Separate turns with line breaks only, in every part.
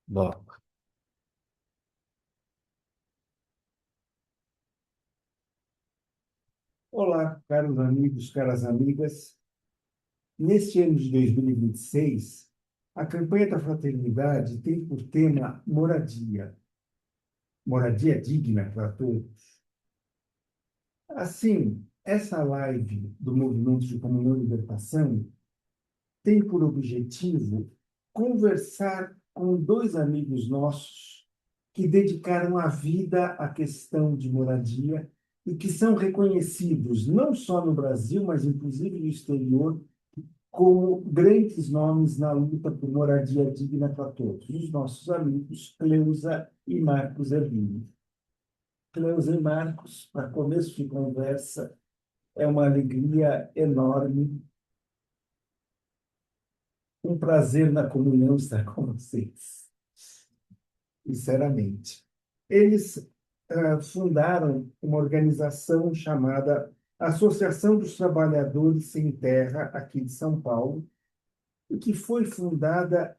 Bom,
Olá, caros amigos, caras amigas. Neste ano de 2026, a campanha da Fraternidade tem por tema moradia, moradia digna para todos. Assim, essa live do Movimento de Comunhão e Libertação tem por objetivo conversar com dois amigos nossos que dedicaram a vida à questão de moradia e que são reconhecidos não só no Brasil, mas inclusive no exterior como grandes nomes na luta por moradia digna para todos, os nossos amigos Cleusa e Marcos Ervini. Cleusa e Marcos, para começo de conversa, é uma alegria enorme, um prazer na comunhão estar com vocês, sinceramente. Eles fundaram uma organização chamada Associação dos Trabalhadores Sem Terra, aqui de São Paulo, e que foi fundada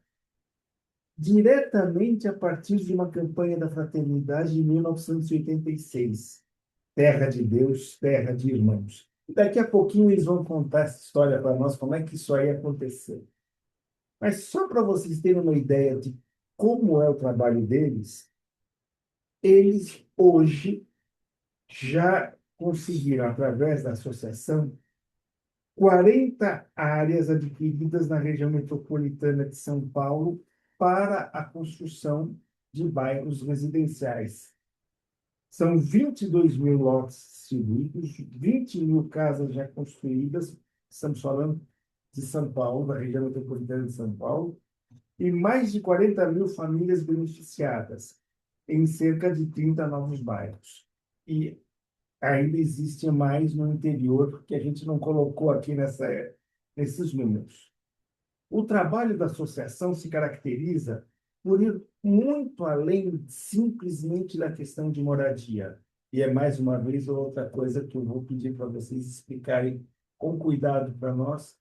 diretamente a partir de uma campanha da Fraternidade de 1986, Terra de Deus, Terra de Irmãos. E daqui a pouquinho eles vão contar essa história para nós, como é que isso aí aconteceu. Mas só para vocês terem uma ideia de como é o trabalho deles, eles hoje já conseguiram, através da associação, 40 áreas adquiridas na região metropolitana de São Paulo para a construção de bairros residenciais. São 22 mil lotes distribuídos, 20 mil casas já construídas, estamos falando de São Paulo, da região metropolitana de São Paulo, e mais de 40 mil famílias beneficiadas em cerca de 30 novos bairros. E ainda existe mais no interior, que a gente não colocou aqui nesses números. O trabalho da associação se caracteriza por ir muito além simplesmente da questão de moradia. E é mais uma vez outra coisa que eu vou pedir para vocês explicarem com cuidado para nós,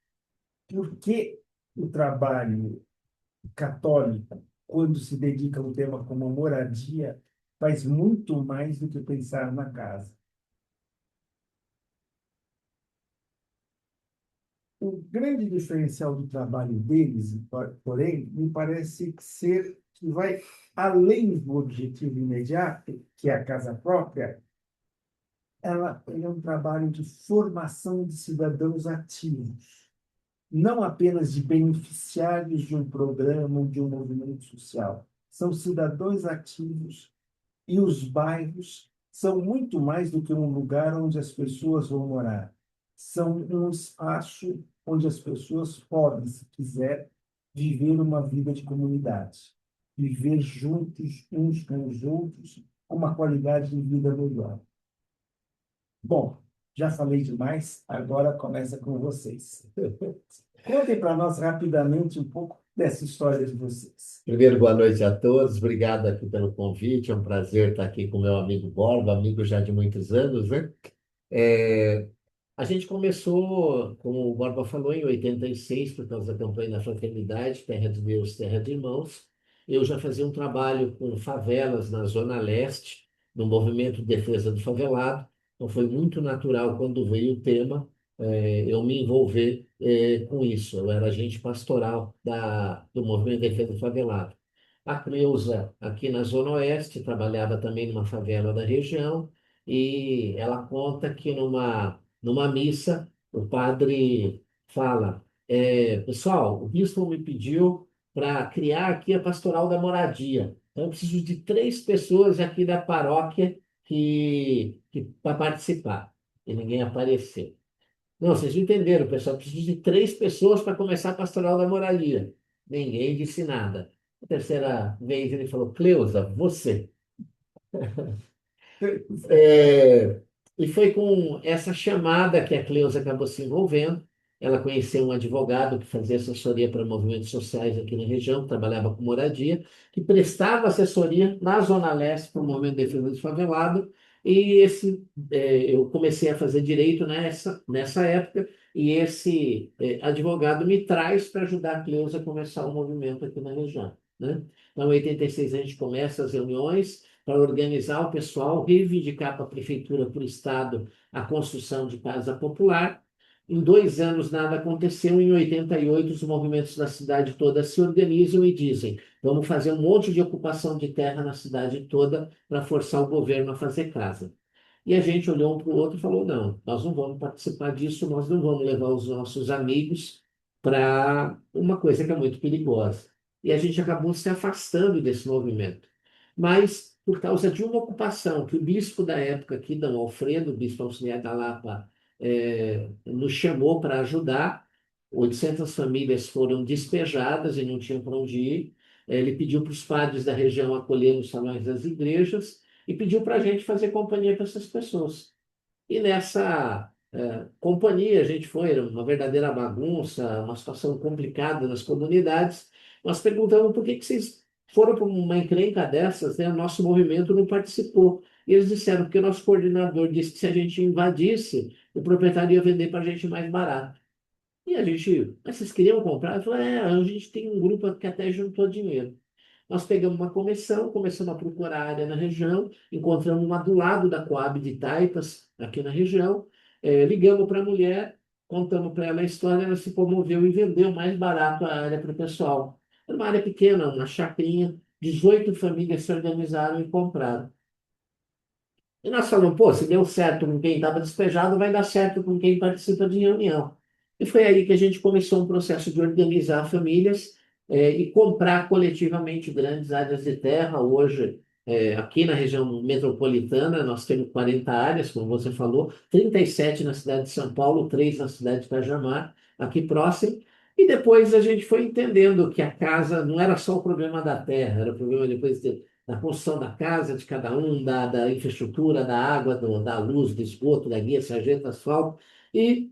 por que o trabalho católico, quando se dedica a um tema como moradia, faz muito mais do que pensar na casa. O grande diferencial do trabalho deles, porém, me parece ser que vai além do objetivo imediato, que é a casa própria. Ele é um trabalho de formação de cidadãos ativos, não apenas de beneficiários de um programa ou de um movimento social. São cidadãos ativos e os bairros são muito mais do que um lugar onde as pessoas vão morar. São um espaço onde as pessoas podem, se quiser, viver uma vida de comunidade, viver juntos uns com os outros, com uma qualidade de vida melhor. Bom, já falei demais, agora começa com vocês. Contem para nós rapidamente um pouco dessa história de vocês.
primeiro, boa noite a todos. Obrigado aqui pelo convite. É um prazer estar aqui com meu amigo Borba, amigo já de muitos anos, né? É, a gente começou, como o Borba falou, em 86, por causa da campanha da Fraternidade, Terra de Deus, Terra de Irmãos. Eu já fazia um trabalho com favelas na Zona Leste, no movimento de defesa do favelado. Então, foi muito natural quando veio o tema, eu me envolver, com isso. Eu era agente pastoral do movimento de defesa do favelado. A Cleusa, aqui na Zona Oeste, trabalhava também numa favela da região, e ela conta que numa missa o padre fala: pessoal, o bispo me pediu para criar aqui a pastoral da moradia. Então, eu preciso de 3 pessoas aqui da paróquia para participar. E ninguém apareceu. Não, vocês não entenderam, pessoal. Eu preciso de 3 pessoas para começar a pastoral da moradia. Ninguém disse nada. A terceira vez ele falou: Cleusa, você. É, e foi com essa chamada que a Cleusa acabou se envolvendo. Ela conheceu um advogado que fazia assessoria para movimentos sociais aqui na região, que trabalhava com moradia, que prestava assessoria na Zona Leste para o movimento de defesa do favelado. E eu comecei a fazer direito nessa época, e esse advogado me traz para ajudar a Cleusa a começar o movimento aqui na região, né? Então, em 86 a gente começa as reuniões para organizar o pessoal, reivindicar para a prefeitura, para o Estado, a construção de casa popular. Em 2 anos nada aconteceu, em 88 os movimentos da cidade toda se organizam e dizem: vamos fazer um monte de ocupação de terra na cidade toda para forçar o governo a fazer casa. E a gente olhou um para o outro e falou: não, nós não vamos participar disso, nós não vamos levar os nossos amigos para uma coisa que é muito perigosa. E a gente acabou se afastando desse movimento. Mas, por causa de uma ocupação que o bispo da época aqui, Dom Alfredo, o bispo auxiliar da Lapa, nos chamou para ajudar, 800 famílias foram despejadas e não tinham para onde ir. Ele pediu para os padres da região acolher nos salões das igrejas e pediu para a gente fazer companhia para essas pessoas. E nessa companhia, a gente foi, era uma verdadeira bagunça, uma situação complicada nas comunidades. Nós perguntamos por que vocês foram para uma encrenca dessas, né? O nosso movimento não participou. E eles disseram, porque o nosso coordenador disse que se a gente invadisse, o proprietário ia vender para a gente mais barato. E a gente, mas vocês queriam comprar? Eu falei, a gente tem um grupo que até juntou dinheiro. Nós pegamos uma comissão, começamos a procurar área na região, encontramos uma do lado da Coab de Taipas, aqui na região, ligamos para a mulher, contamos para ela a história, ela se comoveu e vendeu mais barato a área para o pessoal. Era uma área pequena, uma chacrinha, 18 famílias se organizaram e compraram. E nós falamos, pô, se deu certo com quem estava despejado, vai dar certo com quem participa de reunião. E foi aí que a gente começou um processo de organizar famílias e comprar coletivamente grandes áreas de terra. Hoje, aqui na região metropolitana, nós temos 40 áreas, como você falou, 37 na cidade de São Paulo, 3 na cidade de Cajamar, aqui próximo. E depois a gente foi entendendo que a casa não era só o problema da terra, era o problema depois da construção da casa de cada um, da infraestrutura, da água, da luz, do esgoto, da guia, sarjeta, asfalto. E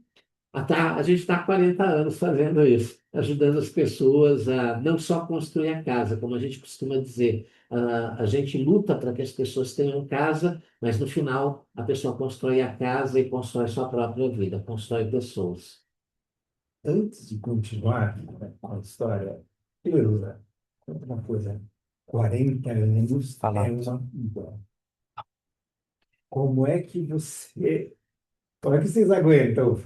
a gente está há 40 anos fazendo isso, ajudando as pessoas a não só construir a casa, como a gente costuma dizer, a gente luta para que as pessoas tenham casa, mas no final a pessoa constrói a casa e constrói sua própria vida, constrói pessoas.
Antes de continuar com a história, Cleusa, conta uma coisa. 40 anos
Fala.
é uma vida. Como é que você. Como é que vocês aguentam?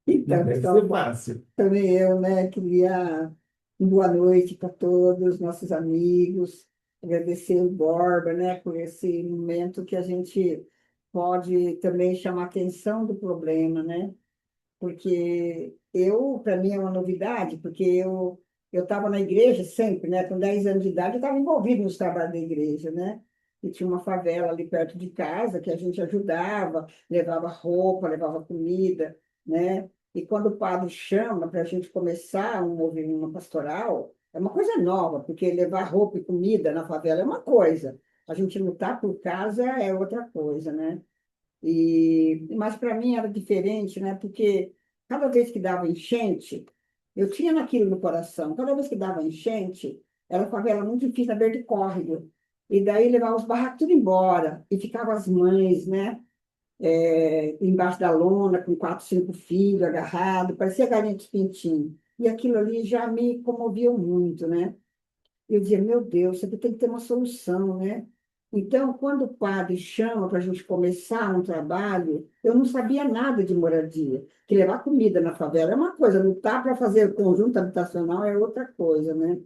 Então,
Não deve
pessoal,
ser fácil.
também eu, né, queria boa noite para todos, nossos amigos, agradecer o Borba, né, por esse momento que a gente pode também chamar a atenção do problema, né, porque para mim é uma novidade, porque eu estava na igreja sempre, né, com 10 anos de idade eu estava envolvido nos trabalhos da igreja, né, e tinha uma favela ali perto de casa que a gente ajudava, levava roupa, levava comida, né, e quando o padre chama para a gente começar um movimento uma pastoral, é uma coisa nova, porque levar roupa e comida na favela é uma coisa, a gente lutar por casa é outra coisa, né? Mas para mim era diferente, né? Porque cada vez que dava enchente, eu tinha naquilo no coração. Cada vez que dava enchente, era uma favela muito difícil, na beira de córrego. E daí levava os barracos tudo embora. E ficavam as mães, né? Embaixo da lona, com 4, 5 filhos agarrados, parecia galinha de pintinho. E aquilo ali já me comovia muito, né? Eu dizia, meu Deus, isso aqui tem que ter uma solução, né? Então, quando o padre chama para a gente começar um trabalho, eu não sabia nada de moradia. Que levar comida na favela é uma coisa, lutar para fazer o conjunto habitacional é outra coisa, né?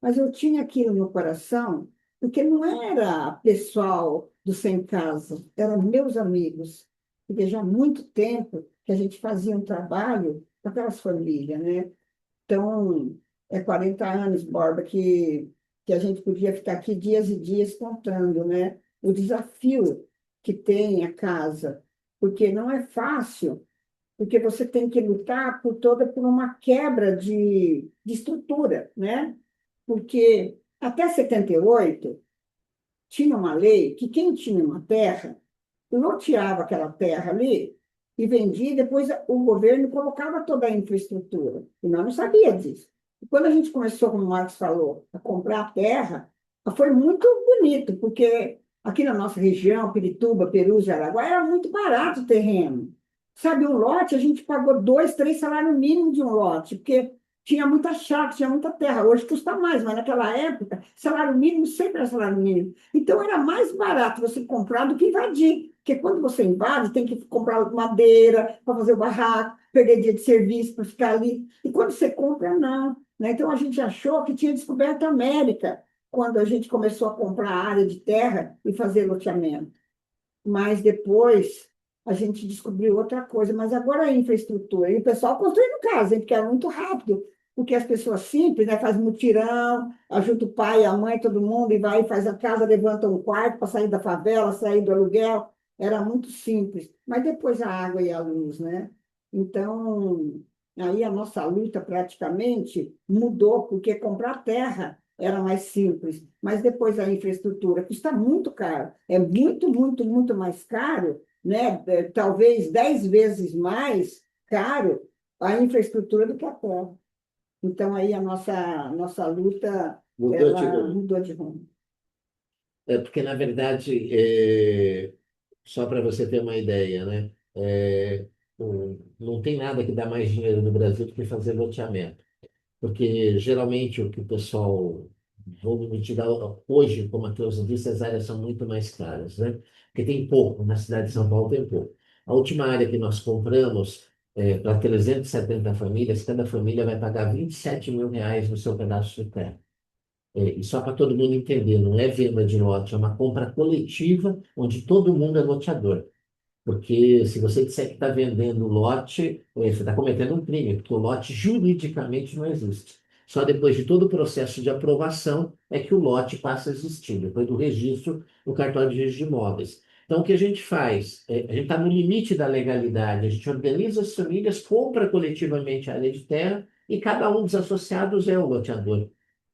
Mas eu tinha aquilo no coração, porque não era pessoal do sem casa, eram meus amigos. Porque já há muito tempo que a gente fazia um trabalho para aquelas famílias, né? Então, 40 anos, Borba, que a gente podia ficar aqui dias e dias contando, né? O desafio que tem a casa, porque não é fácil, porque você tem que lutar por uma quebra de estrutura, né? Porque até 78 tinha uma lei que quem tinha uma terra loteava aquela terra ali e vendia, e depois o governo colocava toda a infraestrutura. E nós não sabíamos disso. E quando a gente começou, como o Marcos falou, a comprar a terra, foi muito bonito, porque aqui na nossa região, Pirituba, Perus, Jaraguá, era muito barato o terreno. Sabe, um lote, a gente pagou 2, 3 salários mínimos de um lote, porque tinha muita chácara, tinha muita terra. Hoje custa mais, mas naquela época, salário mínimo sempre era salário mínimo. Então, era mais barato você comprar do que invadir. Porque quando você invade, tem que comprar madeira para fazer o barraco, perder dia de serviço para ficar ali. E quando você compra, não. Né? Então, a gente achou que tinha descoberto a América, quando a gente começou a comprar área de terra e fazer loteamento. Mas depois a gente descobriu outra coisa. Mas agora a infraestrutura. E o pessoal construindo casa, hein, porque era muito rápido. Porque as pessoas simples, né, fazem mutirão, ajuda o pai, a mãe, todo mundo, e vai e faz a casa, levanta um quarto para sair da favela, sair do aluguel. Era muito simples. Mas depois a água e a luz, né? Então, aí a nossa luta praticamente mudou, porque comprar terra era mais simples, mas depois a infraestrutura custa muito caro, é muito, muito, muito mais caro, né? Talvez 10 vezes mais caro a infraestrutura do que a terra. Então aí a nossa luta
Mudou de
ela
rumo.
mudou de rumo.
É porque, na verdade, só para você ter uma ideia, né? Não tem nada que dá mais dinheiro no Brasil do que fazer loteamento. Porque geralmente o que o pessoal, vou me tirar hoje, como a Cleusa disse, as áreas são muito mais caras, né? Porque tem pouco, na cidade de São Paulo tem pouco. A última área que nós compramos, para 370 famílias, cada família vai pagar R$ 27.000 no seu pedaço de terra. E só para todo mundo entender, não é venda de lote, é uma compra coletiva onde todo mundo é loteador. Porque se você disser que está vendendo lote, você está cometendo um crime, porque o lote juridicamente não existe. Só depois de todo o processo de aprovação é que o lote passa a existir, depois do registro no cartório de registro de imóveis. Então, o que a gente faz? A gente está no limite da legalidade, a gente organiza as famílias, compra coletivamente a área de terra e cada um dos associados é o loteador.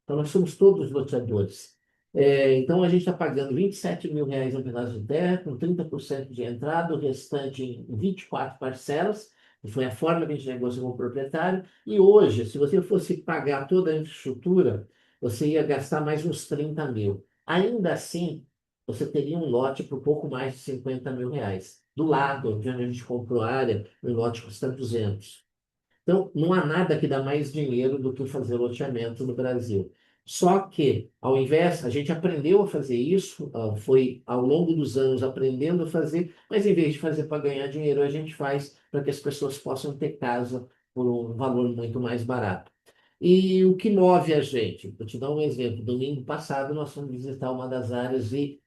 Então, nós somos todos loteadores. Então, a gente está pagando R$ 27.000 no pedaço de terra, com 30% de entrada, o restante em 24 parcelas, que foi a forma que a gente negociou com o proprietário. E hoje, se você fosse pagar toda a infraestrutura, você ia gastar mais uns 30 mil. Ainda assim, você teria um lote por pouco mais de R$ 50.000. Do lado de onde a gente comprou a área, o lote custa 200. Então, não há nada que dá mais dinheiro do que fazer loteamento no Brasil. Só que, ao invés, a gente aprendeu a fazer isso, foi ao longo dos anos aprendendo a fazer, mas em vez de fazer para ganhar dinheiro, a gente faz para que as pessoas possam ter casa por um valor muito mais barato. E o que move a gente? Vou te dar um exemplo. Domingo passado, nós fomos visitar uma das áreas e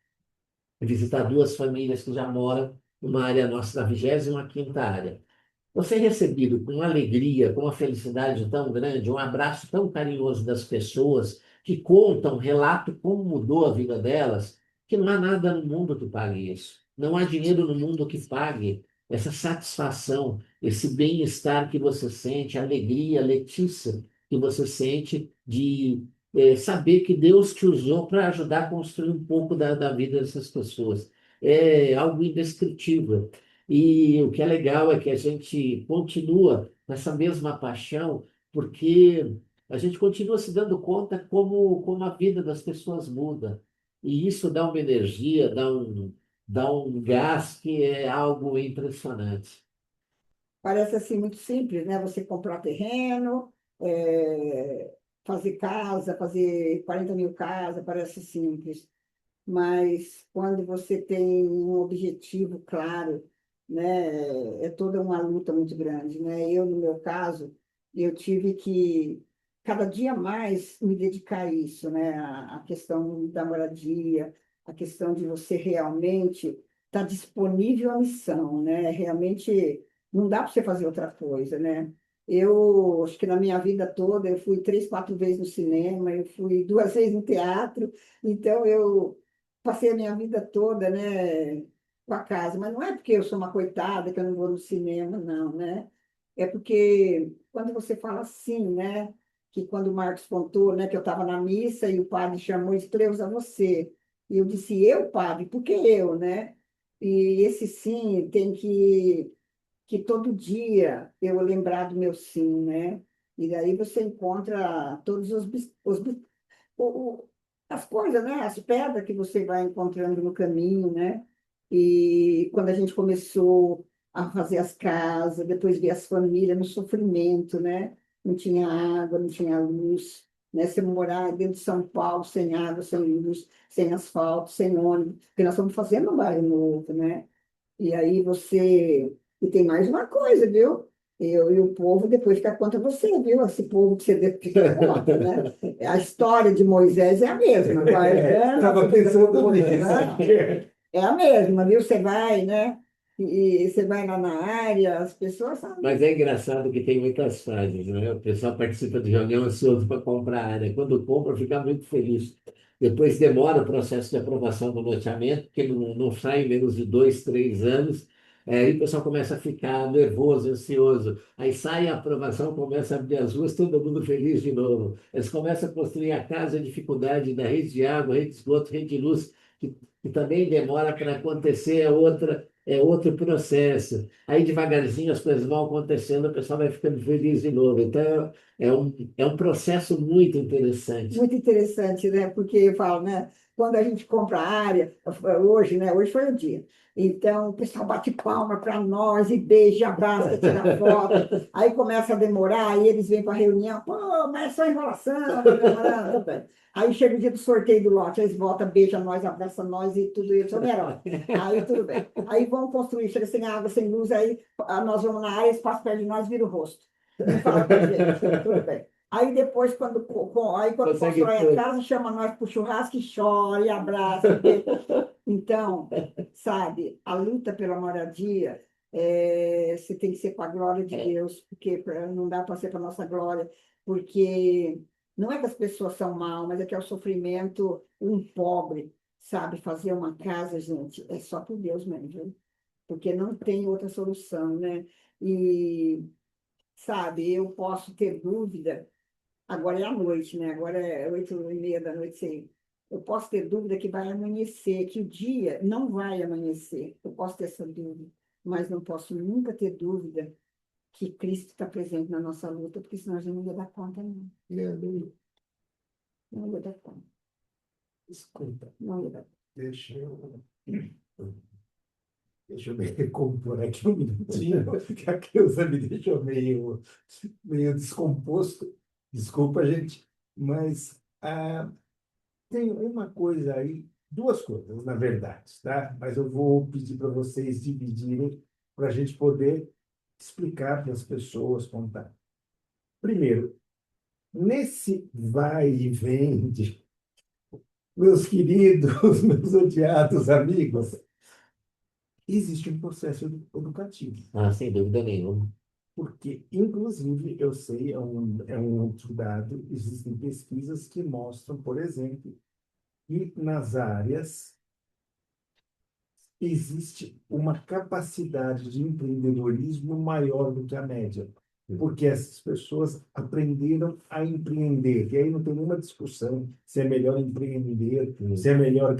visitar duas famílias que já moram numa área nossa, na 25ª área. Você é recebido com alegria, com uma felicidade tão grande, um abraço tão carinhoso das pessoas que contam, relatam como mudou a vida delas, que não há nada no mundo que pague isso. Não há dinheiro no mundo que pague essa satisfação, esse bem-estar que você sente, a alegria, a Letícia que você sente de saber que Deus te usou para ajudar a construir um pouco da vida dessas pessoas. É algo indescritível. E o que é legal é que a gente continua com essa mesma paixão, porque a gente continua se dando conta como a vida das pessoas muda. E isso dá uma energia, dá um gás que é algo impressionante.
Parece assim muito simples, né? Você comprar terreno, fazer casa, fazer 40 mil casas, parece simples. Mas quando você tem um objetivo claro, né, é toda uma luta muito grande, né? Eu, no meu caso, eu tive que cada dia mais me dedicar a isso, né? A questão da moradia, a questão de você realmente estar disponível à missão, né? Realmente não dá para você fazer outra coisa, né? Eu acho que na minha vida toda eu fui 3, 4 vezes no cinema, eu fui 2 vezes no teatro, então eu passei a minha vida toda, né, com a casa, mas não é porque eu sou uma coitada que eu não vou no cinema, não, né? É porque quando você fala assim, né, que quando o Marcos contou, né, que eu estava na missa e o padre chamou e disse, Cleusa, você. E eu disse, eu, padre, por que eu, né? E esse sim tem que todo dia eu lembrar do meu sim, né? E daí você encontra todos o- o- as coisas, né? As pedras que você vai encontrando no caminho, né? E quando a gente começou a fazer as casas, depois ver as famílias no sofrimento, né? Não tinha água, não tinha luz, né? Você morar dentro de São Paulo, sem água, sem luz, sem asfalto, sem ônibus, porque nós estamos fazendo um bairro novo, né? E aí você. E tem mais uma coisa, viu? Eu e o povo depois fica contra você, viu? Esse povo que você fica contra, né? A história de Moisés é a mesma.
Estava pensando nisso.
É a mesma, viu? Você vai, né? E você vai lá na área, as pessoas são.
Mas é engraçado que tem muitas fases, né? O pessoal participa de reunião ansioso para comprar a área. Quando compra, fica muito feliz. Depois demora o processo de aprovação do loteamento, porque não sai em menos de 2, 3 anos. Aí o pessoal começa a ficar nervoso, ansioso. Aí sai a aprovação, começa a abrir as ruas, todo mundo feliz de novo. Eles começam a construir a casa, a dificuldade da rede de água, rede de esgoto, rede de luz, que também demora para acontecer, é outro processo. Aí devagarzinho as coisas vão acontecendo, o pessoal vai ficando feliz de novo. Então é um processo muito interessante.
Muito interessante, né? Porque eu falo, né? Quando a gente compra a área, hoje, né? Hoje foi o dia. Então, o pessoal bate palma para nós e beija, abraça, tira foto. Aí começa a demorar, aí eles vêm para a reunião, pô, mas é só enrolação, tá demorando. Aí chega o dia do sorteio do lote, eles voltam, beijam nós, abraçam nós e tudo isso, é herói. Aí tudo bem. Aí vão construir, chega sem água, sem luz, aí nós vamos na área, eles passam perto de nós, vira o rosto. Não fala com a gente, tudo bem. Aí depois, quando
Consegue
constrói a
pôr.
casa, chama nós para o churrasco e chora, e abraça. E beija. Então, sabe, a luta pela moradia, você tem que ser para a glória de Deus, porque não dá para ser para a nossa glória, porque não é que as pessoas são mal, mas é que é o sofrimento, um pobre, sabe, fazer uma casa, gente, é só por Deus mesmo, viu? Porque não tem outra solução, né? E, sabe, eu posso ter dúvida. Agora é à noite, né? Agora é 8h30 da noite. Eu posso ter dúvida que vai amanhecer, que o dia não vai amanhecer. Eu posso ter essa dúvida, mas não posso nunca ter dúvida que Cristo está presente na nossa luta, porque senão a gente não ia dar conta, não. Não ia dar conta.
Escuta,
Não ia dar conta.
deixa eu, deixa eu me recompor aqui um minutinho, que a Cleusa me deixou meio descomposto. Desculpa, gente, mas tem uma coisa aí, duas coisas, na verdade, tá? Mas eu vou pedir para vocês dividirem para a gente poder explicar para as pessoas, contar. Primeiro, nesse vai e vem de meus queridos, meus odiados amigos, existe um processo educativo.
Ah, sem dúvida nenhuma.
Porque, inclusive, eu sei, é um outro dado, existem pesquisas que mostram, por exemplo, que nas áreas existe uma capacidade de empreendedorismo maior do que a média, porque essas pessoas aprenderam a empreender. E aí não tem nenhuma discussão se é melhor empreender, se é melhor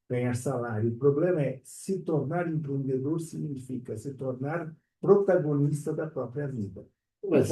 ganhar salário. O problema é se tornar empreendedor significa se tornar protagonista da própria vida.
Mas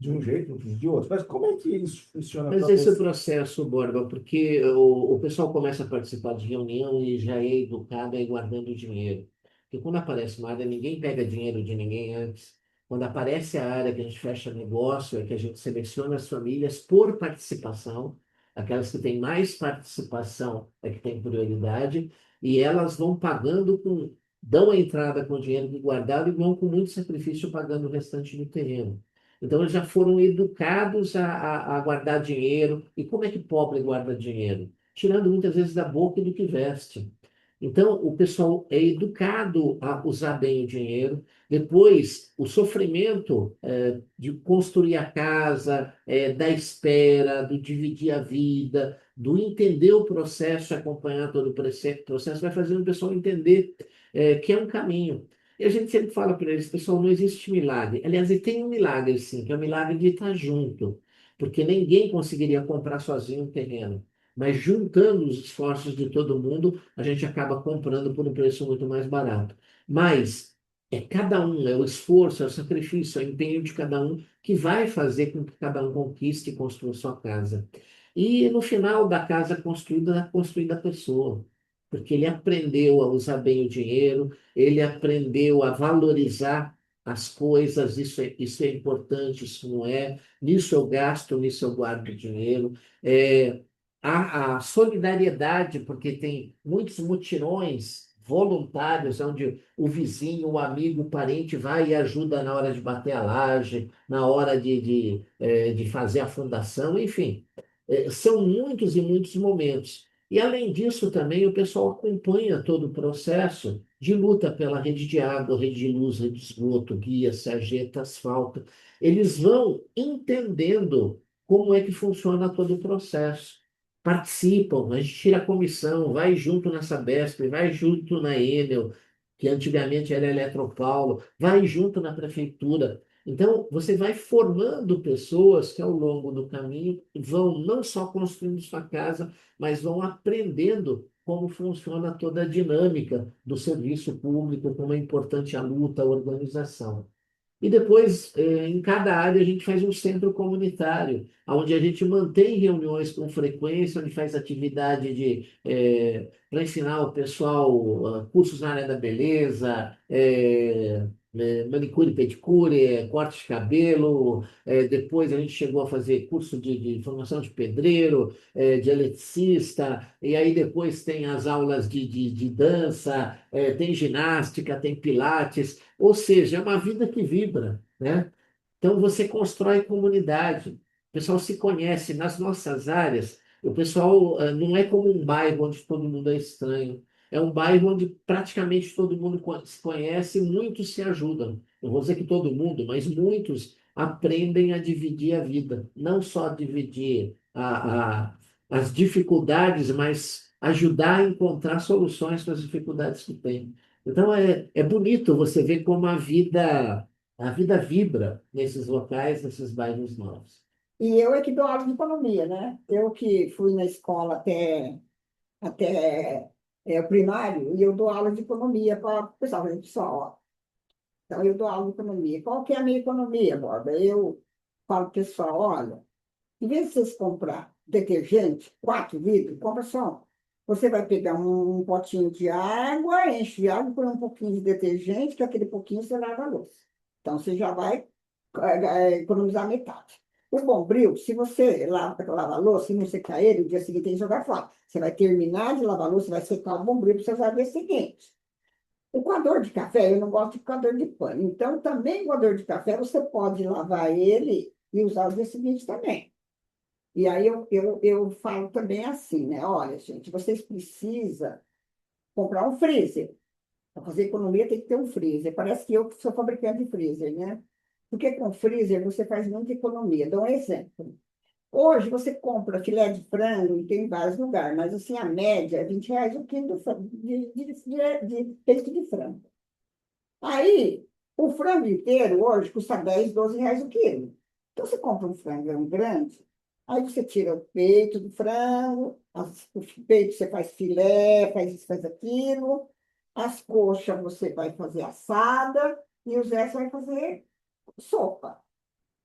De um jeito, de outro. Mas como é que isso funciona
Mas
para
esse é o
você?
processo, Borba, porque o pessoal começa a participar de reunião e já é educado a ir guardando dinheiro. Porque quando aparece uma área, ninguém pega dinheiro de ninguém antes. Quando aparece a área que a gente fecha negócio, é que a gente seleciona as famílias por participação. Aquelas que têm mais participação é que têm prioridade. E elas vão pagando dão a entrada com o dinheiro que guardaram e vão com muito sacrifício pagando o restante do terreno. Então, eles já foram educados a guardar dinheiro. E como é que pobre guarda dinheiro? Tirando muitas vezes da boca e do que veste. Então, o pessoal é educado a usar bem o dinheiro. Depois, o sofrimento de construir a casa, da espera, do dividir a vida, do entender o processo, acompanhar todo o processo, vai fazendo o pessoal entender que é um caminho. E a gente sempre fala para eles, pessoal, não existe milagre. Aliás, e tem um milagre, sim, que é o milagre de estar junto. Porque ninguém conseguiria comprar sozinho um terreno. Mas juntando os esforços de todo mundo, a gente acaba comprando por um preço muito mais barato. Mas é cada um, é o esforço, é o sacrifício, é o empenho de cada um que vai fazer com que cada um conquiste e construa sua casa. E no final da casa construída a pessoa. porque ele aprendeu a usar bem o dinheiro, ele aprendeu a valorizar as coisas, isso é importante, isso não é. Nisso eu gasto, nisso eu guardo dinheiro. É, a solidariedade, porque tem muitos mutirões voluntários, onde o vizinho, o amigo, o parente vai e ajuda na hora de bater a laje, na hora de fazer a fundação, enfim. São muitos e muitos momentos. E, além disso, também o pessoal acompanha todo o processo de luta pela rede de água, rede de luz, rede de esgoto, guia, sarjeta, asfalto. Eles vão entendendo como é que funciona todo o processo. Participam, a gente tira a comissão, vai junto na Sabesp, vai junto na Enel, que antigamente era Eletropaulo, vai junto na prefeitura. Então, você vai formando pessoas que, ao longo do caminho, vão não só construindo sua casa, mas vão aprendendo como funciona toda a dinâmica do serviço público, como é importante a luta, a organização. E depois, em cada área, a gente faz um centro comunitário, onde a gente mantém reuniões com frequência, onde faz atividade para ensinar o pessoal cursos na área da beleza, manicure, pedicure, corte de cabelo. Depois a gente chegou a fazer curso de formação de pedreiro, de eletricista, e aí depois tem as aulas de dança, tem ginástica, tem pilates. Ou seja, é uma vida que vibra, né? Então você constrói comunidade, o pessoal se conhece nas nossas áreas. O pessoal não é como um bairro onde todo mundo é estranho. É um bairro onde praticamente todo mundo se conhece e muitos se ajudam. Não vou dizer que todo mundo, mas muitos aprendem a dividir a vida. Não só dividir as dificuldades, mas ajudar a encontrar soluções para as dificuldades que tem. Então é bonito você ver como a vida vibra nesses locais, nesses bairros novos.
E eu é que dou aula de economia, né? Eu que fui na escola até o primário, e eu dou aula de economia para o pessoal, ó. Então, eu dou aula de economia. Qual que é a minha economia, Borba? Eu falo para o pessoal, olha, em vez de vocês comprar detergente, 4 litros, compra só um. Você vai pegar um potinho de água, enche de água, põe um pouquinho de detergente, que aquele pouquinho você lava a louça. Então, você já vai economizar metade. O Bombril, se você lava a louça e não secar ele, o dia seguinte tem que jogar fora. Você vai terminar de lavar a louça, vai secar o Bombril para você usar no dia seguinte. O coador de café, eu não gosto de coador de pano. Então, também o coador de café, você pode lavar ele e usar o dia seguinte também. E aí eu falo também assim, né? Olha, gente, vocês precisam comprar um freezer. Para fazer economia tem que ter um freezer. Parece que eu sou fabricante de freezer, né? Porque com freezer você faz muita economia. Dou um exemplo. Hoje você compra filé de frango e tem em vários lugares, mas assim a média é R$ 20 o quilo de peito de frango. Aí, o frango inteiro hoje custa 10, R$ 12 o quilo. Então, você compra um frangão grande, aí você tira o peito do frango, o peito você faz filé, faz isso, faz aquilo, as coxas você vai fazer assada e os restos vai fazer sopa.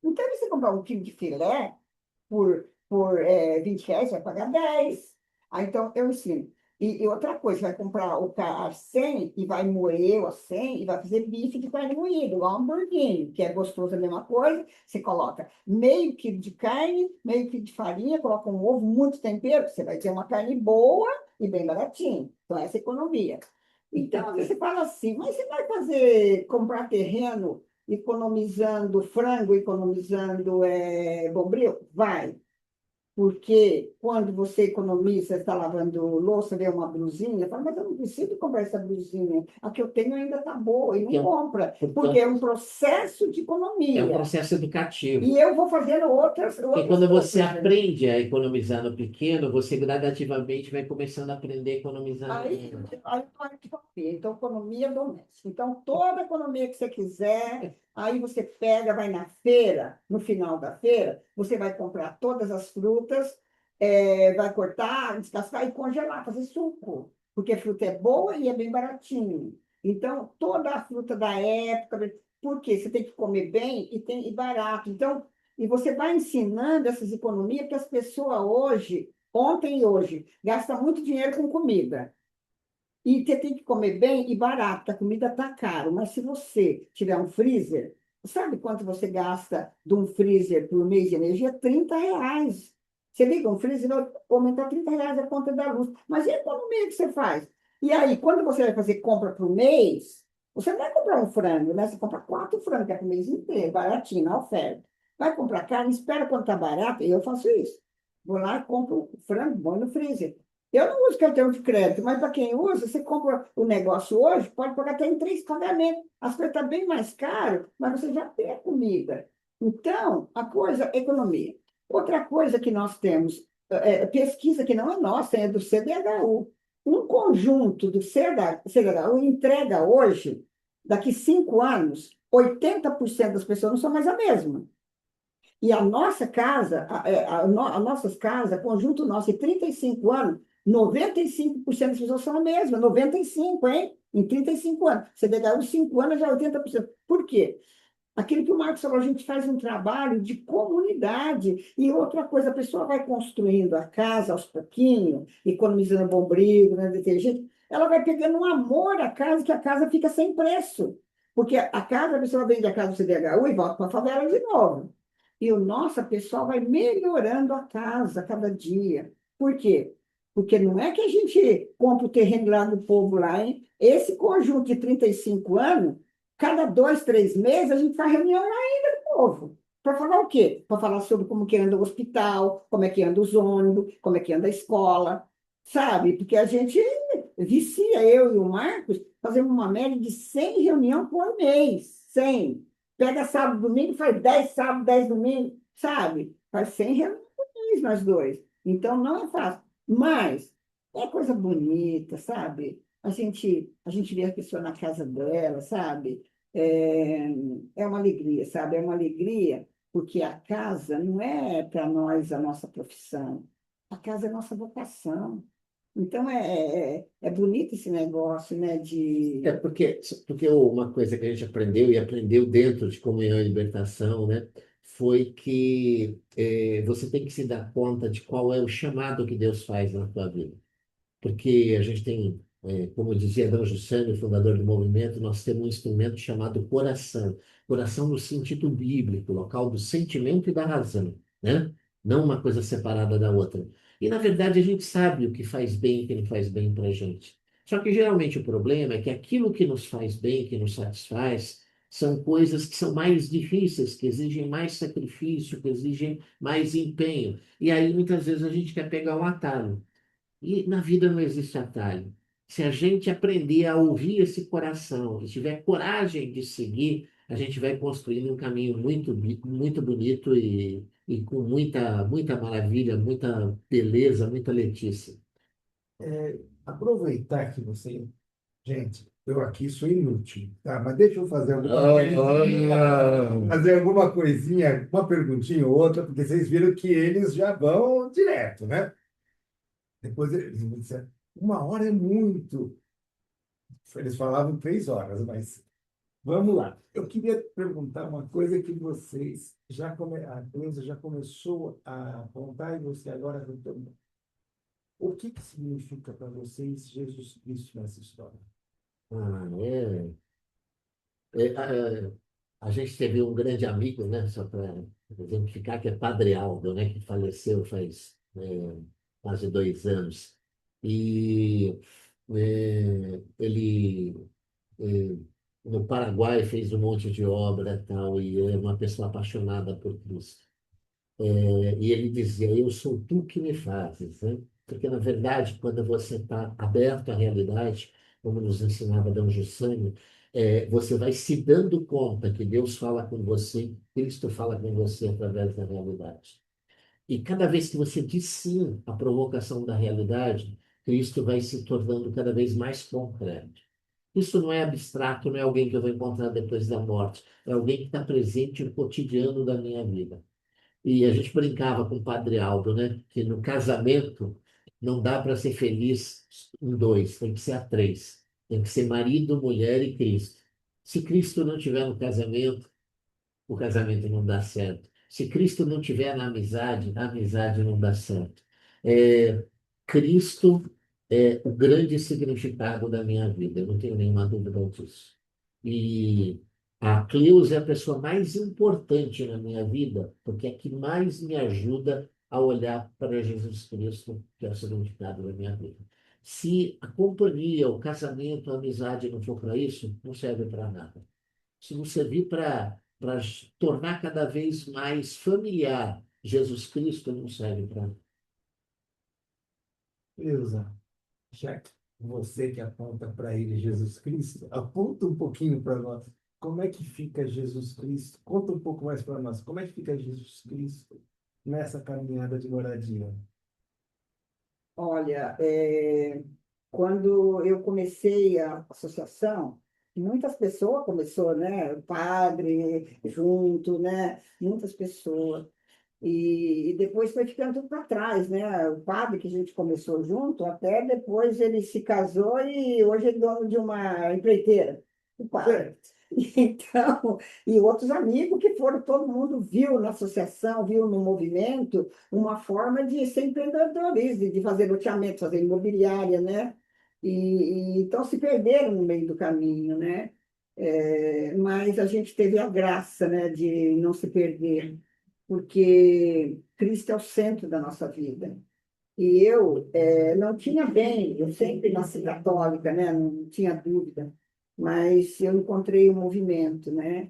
Então, se você comprar um quilo de filé por R$ 20, vai pagar 10. Aí, então, eu ensino. E outra coisa, vai comprar o a 100 e vai moer o 100 e vai fazer bife de carne moída, igual hamburguinho, que é gostoso a mesma coisa. Você coloca meio quilo de carne, meio quilo de farinha, coloca um ovo, muito tempero, você vai ter uma carne boa e bem baratinho. Então, essa é economia. Então, às vezes você fala assim, mas você vai comprar terreno economizando frango, economizando bombril? Vai. Porque quando você economiza, está lavando louça, vê uma blusinha, fala, mas eu não preciso comprar essa blusinha. A que eu tenho ainda está boa, e não compra. Porque é um processo de
É um
economia.
processo educativo.
E eu vou fazendo outras
E quando você
coisas, né?
aprende a economizar no pequeno, você gradativamente vai começando a aprender a economizar no
Aí,
grande.
aí fala de economia. Então, economia doméstica. Então, toda economia que você quiser, aí você pega, vai na feira, no final da feira, você vai comprar todas as frutas, vai cortar, descascar e congelar, fazer suco. Porque a fruta é boa e é bem baratinho. Então, toda a fruta da época, porque você tem que comer bem e barato. Então, e você vai ensinando essas economias que as pessoas hoje, ontem e hoje, gastam muito dinheiro com comida. E você tem que comer bem e barato, a comida está caro. Mas se você tiver um freezer, sabe quanto você gasta de um freezer por mês de energia? R$ 30. Você liga um freezer, vai aumentar R$ 30 a conta da luz. Mas e a economia que você faz? E aí, quando você vai fazer compra por mês, você não vai comprar um frango, né? Você compra 4 frangos, que é para o mês inteiro, baratinho, na oferta. Vai comprar carne, espera quando está barato, e eu faço isso. Vou lá, compro o frango, põe no freezer. Eu não uso cartão de crédito, mas para quem usa, você compra o negócio hoje, pode pagar até em 3 pagamentos. As coisas estão bem mais caras, mas você já tem a comida. Então, a coisa é economia. Outra coisa que nós temos, pesquisa que não é nossa, é do CDHU. Um conjunto do CDHU entrega hoje, daqui 5 anos, 80% das pessoas não são mais a mesma. E a nossa casa, a nossas casas, conjunto nosso, em 35 anos, 95% das pessoas são a mesma, 95, hein? Em 35 anos. Você pegar uns 5 anos, já é 80%. Por quê? Aquilo que o Marcos falou, a gente faz um trabalho de comunidade. E outra coisa, a pessoa vai construindo a casa aos pouquinhos, economizando bombril, né, detergente, ela vai pegando um amor à casa, que a casa fica sem preço. Porque a casa, a pessoa vende a casa do CDHU e volta para a favela de novo. E o nosso pessoal vai melhorando a casa a cada dia. Por quê? Porque não é que a gente compra o terreno lá do povo lá, hein? Esse conjunto de 35 anos, cada 2, 3 meses, a gente faz reunião lá ainda do povo. Para falar o quê? Para falar sobre como que anda o hospital, como é que anda os ônibus, como é que anda a escola, sabe? Porque a gente vicia, eu e o Marcos, fazemos uma média de 100 reuniões por mês. 100. Pega sábado, domingo, faz 10 sábado, 10 domingo, sabe? Faz 100 reuniões por mês, nós dois. Então, não é fácil. Mas é coisa bonita, sabe? A gente vê a pessoa na casa dela, sabe? É, é uma alegria, sabe? É uma alegria porque a casa não é para nós a nossa profissão. A casa é a nossa vocação. Então, é bonito esse negócio, né?
É porque uma coisa que a gente aprendeu e aprendeu dentro de comunhão e libertação, né, foi que você tem que se dar conta de qual é o chamado que Deus faz na tua vida. Porque a gente tem, como dizia Dom Jussânio, fundador do movimento, nós temos um instrumento chamado coração. Coração no sentido bíblico, local do sentimento e da razão, né? Não uma coisa separada da outra. E, na verdade, a gente sabe o que faz bem e o que não faz bem para a gente. Só que, geralmente, o problema é que aquilo que nos faz bem, que nos satisfaz, são coisas que são mais difíceis, que exigem mais sacrifício, que exigem mais empenho. E aí, muitas vezes, a gente quer pegar um atalho. E na vida não existe atalho. Se a gente aprender a ouvir esse coração, e tiver coragem de seguir, a gente vai construindo um caminho muito bonito e com muita maravilha, muita beleza, muita letícia.
Aproveitar que você. Gente, eu aqui sou inútil, tá? Mas deixa eu fazer alguma coisinha, uma perguntinha ou outra, porque vocês viram que eles já vão direto, né? Depois eles me disseram, 1 hora é muito. Eles falavam 3 horas, mas vamos lá. Eu queria perguntar uma coisa que vocês a Cleusa já começou a contar e você agora retornou. O que significa para vocês Jesus Cristo nessa história?
Ah, a gente teve um grande amigo, né, só para exemplificar, que é Padre Aldo, né, que faleceu faz quase 2 anos. E ele eh, no Paraguai fez um monte de obra tal, e é uma pessoa apaixonada por Cristo. E ele dizia, eu sou tu que me fazes, né? Porque, na verdade, quando você está aberto à realidade, como nos ensinava Dom Jussânio, você vai se dando conta que Deus fala com você, Cristo fala com você através da realidade. E cada vez que você diz sim à provocação da realidade, Cristo vai se tornando cada vez mais concreto. Isso não é abstrato, não é alguém que eu vou encontrar depois da morte, é alguém que está presente no cotidiano da minha vida. E a gente brincava com o Padre Aldo, né? Que no casamento não dá para ser feliz em dois, tem que ser a três. Tem que ser marido, mulher e Cristo. Se Cristo não tiver no casamento, o casamento não dá certo. Se Cristo não tiver na amizade, a amizade não dá certo. É, Cristo o grande significado da minha vida, eu não tenho nenhuma dúvida disso. E a Cleusa é a pessoa mais importante na minha vida, porque é a que mais me ajuda a olhar para Jesus Cristo, que é o significado da minha vida. Se a companhia, o casamento, a amizade não for para isso, não serve para nada. Se não servir para tornar cada vez mais familiar Jesus Cristo, não serve para nada.
Elza, já que você que aponta para ele Jesus Cristo, aponta um pouquinho para nós. Como é que fica Jesus Cristo? Conta um pouco mais para nós. Como é que fica Jesus Cristo nessa caminhada de moradia?
Olha, quando eu comecei a associação, muitas pessoas começou, né? O padre junto, né? Muitas pessoas. E depois foi ficando tudo para trás, né? O padre que a gente começou junto, até depois ele se casou e hoje é dono de uma empreiteira, o padre. Então, e outros amigos que foram, todo mundo viu na associação, viu no movimento, uma forma de ser empreendedorismo, de fazer loteamento, fazer imobiliária, né? Então se perderam no meio do caminho, né? Mas a gente teve a graça, né, de não se perder porque Cristo é o centro da nossa vida. E eu não tinha bem, eu sempre nasci católica, né? Não tinha dúvida, mas eu encontrei o movimento, né?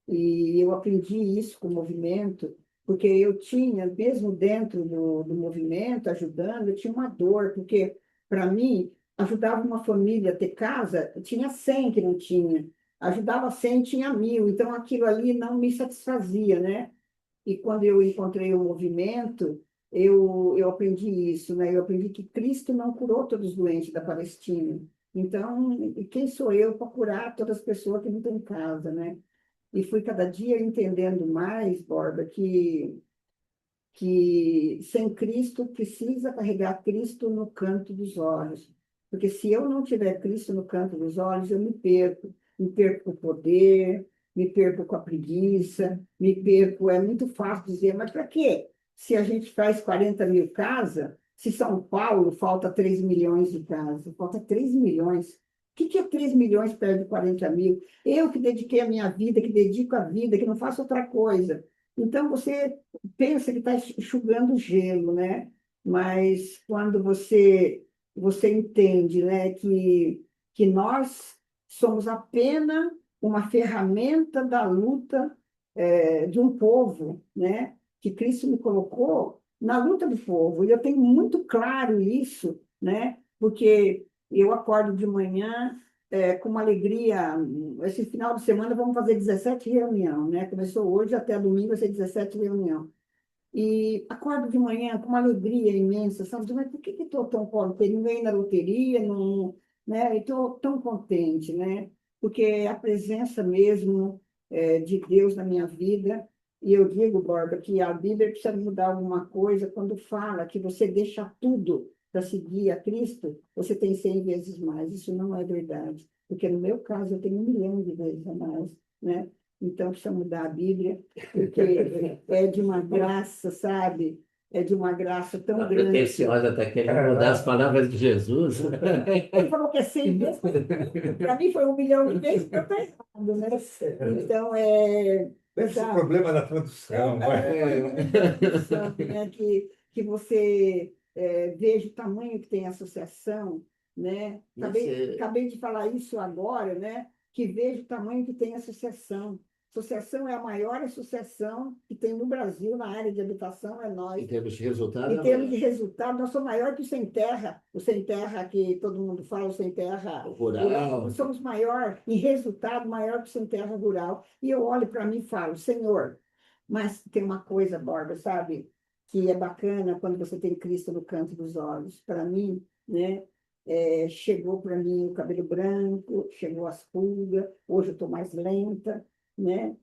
E eu aprendi isso com o movimento, porque eu tinha, mesmo dentro do movimento, ajudando, eu tinha uma dor, porque, para mim, ajudava uma família a ter casa, tinha 100 que não tinha, ajudava 100, tinha 1.000, então aquilo ali não me satisfazia, né? E quando eu encontrei o movimento, eu aprendi isso, né? Eu aprendi que Cristo não curou todos os doentes da Palestina. Então, quem sou eu para curar todas as pessoas que não têm casa, né? E fui cada dia entendendo mais, Borba, que sem Cristo precisa carregar Cristo no canto dos olhos. Porque se eu não tiver Cristo no canto dos olhos, eu me perco com o poder, me perco com a preguiça, me perco. É muito fácil dizer, mas para quê? Se a gente faz 40 mil casas, se São Paulo falta 3 milhões de casas, falta 3 milhões. O que é 3 milhões perto de 40 mil? Eu que dediquei a minha vida, que dedico a vida, que não faço outra coisa. Então, você pensa que está enxugando gelo, né? Mas quando você entende, né, que nós somos apenas uma ferramenta da luta de um povo, né? Que Cristo me colocou na luta do povo. E eu tenho muito claro isso, né? Porque eu acordo de manhã com uma alegria. Esse final de semana vamos fazer 17 reuniões, né? Começou hoje, até domingo vai ser 17 reuniões. E acordo de manhã com uma alegria imensa, sabe? Mas por que estou tão contente? Não ganhei na loteria, não, né? E estou tão contente, né? Porque a presença mesmo de Deus na minha vida. E eu digo, Borba, que a Bíblia precisa mudar alguma coisa quando fala que você deixa tudo para seguir a Cristo, você tem 100 vezes mais. Isso não é verdade. Porque no meu caso eu tenho 1 milhão de vezes a mais, né? Então, precisa mudar a Bíblia, porque é de uma graça, sabe? É de uma graça tão
Tá
grande.
pretensiosa, até querendo mudar as palavras de Jesus.
Ele falou que é 100 vezes, para mim foi 1 milhão de vezes, eu estou errado, né? Então,
Deve ser
sabe?
problema da tradução, vai.
Né? Que você veja o tamanho que tem a associação, né? Acabei de falar isso agora, né? Que veja o tamanho que tem a associação. Associação é a maior associação que tem no Brasil na área de habitação, é nós.
Em termos de resultado,
Em termos de resultado, nós somos maior que o Sem Terra, que todo mundo fala, o Sem Terra
rural.
Nós somos maior, em resultado, maior que o Sem Terra Rural. E eu olho para mim e falo, Senhor, mas tem uma coisa, Borba, sabe, que é bacana quando você tem Cristo no canto dos olhos. Para mim, né, chegou para mim o cabelo branco, chegou as pulgas, hoje eu estou mais lenta, né?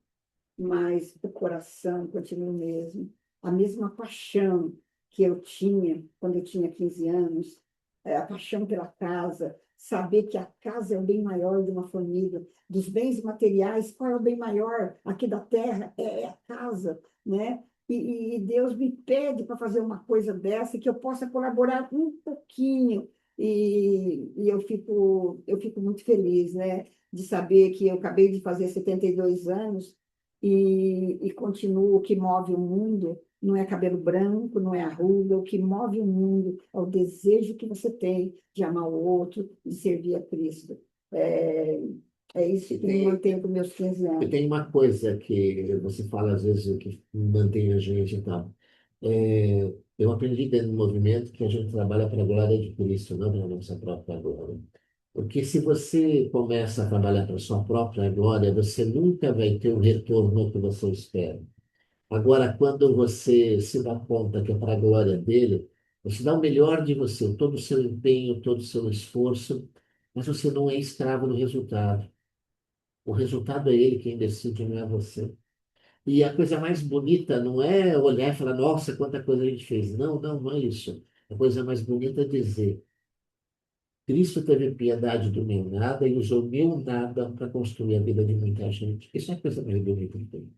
Mas o coração continua o mesmo. A mesma paixão que eu tinha quando eu tinha 15 anos, a paixão pela casa, saber que a casa é o bem maior de uma família, dos bens materiais, qual é o bem maior aqui da terra? É a casa, né? E Deus me pede para fazer uma coisa dessa, que eu possa colaborar um pouquinho, e eu fico muito feliz, né, de saber que eu acabei de fazer 72 anos e continuo. O que move o mundo não é cabelo branco, não é a ruga, o que move o mundo é o desejo que você tem de amar o outro, de servir a Cristo. É, é isso
E
que me
tem,
mantém com meus 15
e
anos.
tem uma coisa que você fala às vezes o que mantém a gente e tal. Eu aprendi dentro do movimento que a gente trabalha para a glória de Cristo, não para a nossa própria glória. Porque se você começa a trabalhar para a sua própria glória, você nunca vai ter o retorno que você espera. Agora, quando você se dá conta que é para a glória dele, você dá o melhor de você, todo o seu empenho, todo o seu esforço, mas você não é escravo do resultado. O resultado é ele quem decide, não é você. E a coisa mais bonita não é olhar e falar, nossa, quanta coisa a gente fez. Não, não, não é isso. A coisa mais bonita é dizer, Cristo teve piedade do meu nada e usou meu nada para construir a vida de muita gente. Isso é a coisa mais bonita que tem.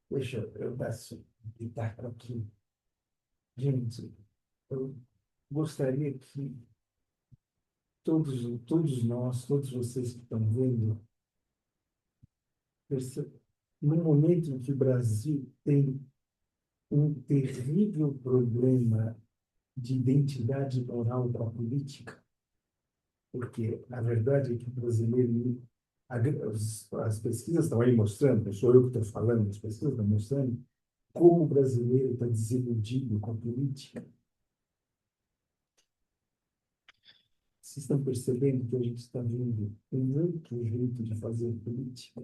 Deixa eu dar pitaco aqui. Gente, eu gostaria que todos nós, todos vocês que estão vendo, no momento em que o Brasil tem um terrível problema de identidade moral com a política, porque a verdade é que o brasileiro, as pesquisas estão aí mostrando, não sou eu que estou falando, as pesquisas estão mostrando como o brasileiro está desiludido com a política. Vocês estão percebendo que a gente está vendo um outro jeito de fazer política?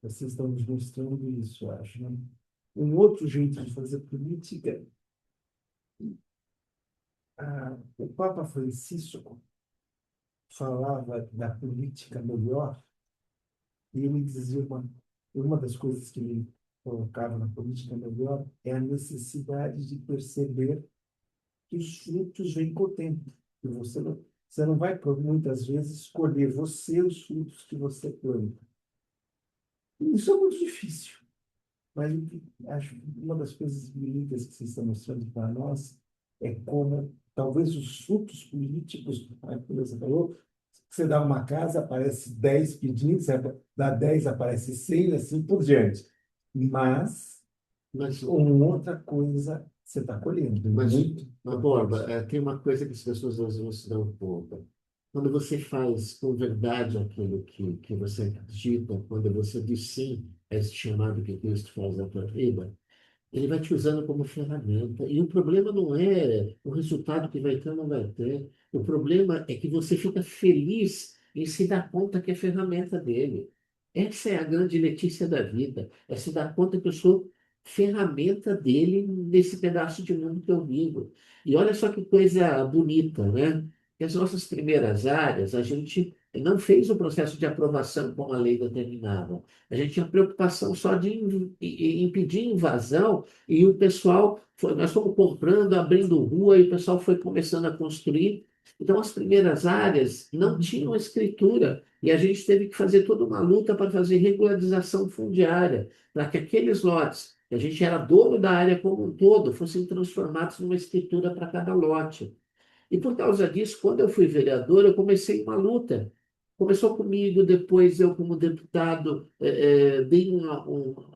Vocês estão nos mostrando isso, eu acho, né? Um outro jeito de fazer política. O Papa Francisco falava da política melhor e ele dizia uma das coisas que ele colocava na política melhor é a necessidade de perceber que os frutos vêm com o tempo. Que você não vai, muitas vezes, escolher você os frutos que você planta. Isso é muito difícil. Mas o que acho que uma das coisas bonitas que vocês estão mostrando para nós é como talvez os frutos políticos, como você falou, você dá uma casa, aparece 10 pedidos, você dá 10, aparece 100, assim por diante. Mas
Mas,
uma outra coisa você está colhendo,
mas,
muito
Borba,
importante.
tem uma coisa que as pessoas às vezes não se dão conta. Quando você faz com verdade aquilo que você acredita, quando você diz sim a esse chamado que Cristo faz na tua vida, ele vai te usando como ferramenta. E o problema não é o resultado que vai ter ou não vai ter. O problema é que você fica feliz em se dar conta que é ferramenta dele. Essa é a grande Letícia da vida. É se dar conta que eu sou ferramenta dele nesse pedaço de mundo que eu vivo. E olha só que coisa bonita, né? Que as nossas primeiras áreas, a gente não fez o processo de aprovação como a lei determinava. A gente tinha preocupação só de impedir invasão e o pessoal, nós fomos comprando, abrindo rua e o pessoal foi começando a construir. Então, as primeiras áreas não tinham escritura e a gente teve que fazer toda uma luta para fazer regularização fundiária, para que aqueles lotes, que a gente era dono da área como um todo, fossem transformados numa escritura para cada lote. E por causa disso, quando eu fui vereador, eu comecei uma luta. Começou comigo, depois eu, como deputado,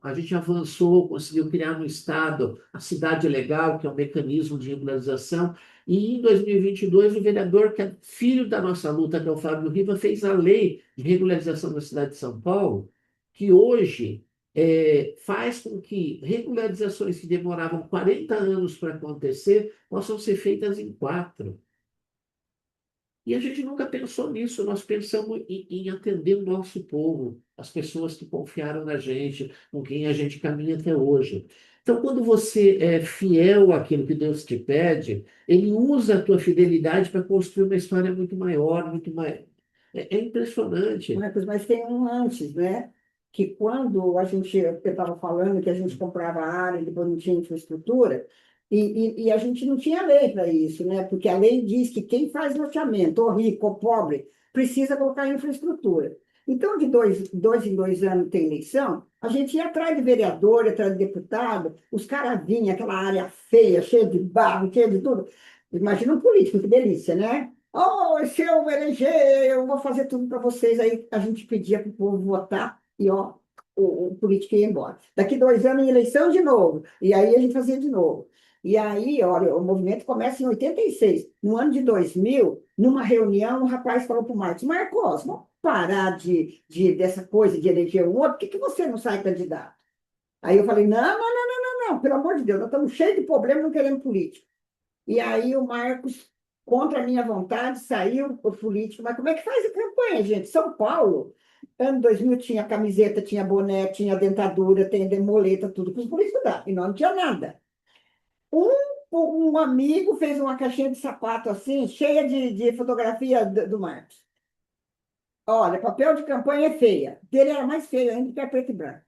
a gente avançou, conseguiu criar no Estado a Cidade Legal, que é um mecanismo de regularização. E em 2022, o vereador, que é filho da nossa luta, que é o Fábio Riva, fez a lei de regularização da cidade de São Paulo, que hoje faz com que regularizações que demoravam 40 anos para acontecer possam ser feitas em 4. E a gente nunca pensou nisso, nós pensamos em atender o nosso povo, as pessoas que confiaram na gente, com quem a gente caminha até hoje. Então, quando você é fiel àquilo que Deus te pede, Ele usa a tua fidelidade para construir uma história muito maior, muito mais. É impressionante.
Marcos, mas tem um antes, né? Que quando eu estava falando que a gente comprava área e depois não tinha infraestrutura, e a gente não tinha lei para isso, né? Porque a lei diz que quem faz loteamento, ou rico ou pobre, precisa colocar infraestrutura. Então, de dois em 2 anos tem eleição, a gente ia atrás de vereador, atrás de deputado, os caras vinham, aquela área feia, cheia de barro, cheia de tudo. Imagina um político, que delícia, né? Oh, se eu eleger, eu vou fazer tudo para vocês. Aí a gente pedia para o povo votar e, ó, o político ia embora. Daqui 2 anos, eleição de novo. E aí a gente fazia de novo. E aí, olha, o movimento começa em 86. No ano de 2000, numa reunião, o rapaz falou para o Marcos, vamos parar dessa coisa de eleger um outro, por que você não sai candidato? Aí eu falei, não, não, não, não, não, não, pelo amor de Deus, nós estamos cheios de problemas, não queremos político. E aí o Marcos, contra a minha vontade, saiu o político. Mas como é que faz a campanha, gente? São Paulo, ano 2000 tinha camiseta, tinha boné, tinha dentadura, tem demoleta, tudo para os políticos dar. E nós não tinha nada. Um, um amigo fez uma caixinha de sapato assim, cheia de fotografia do Marcos. Olha, papel de campanha é feia. Dele era mais feio ainda, que é preto e branco.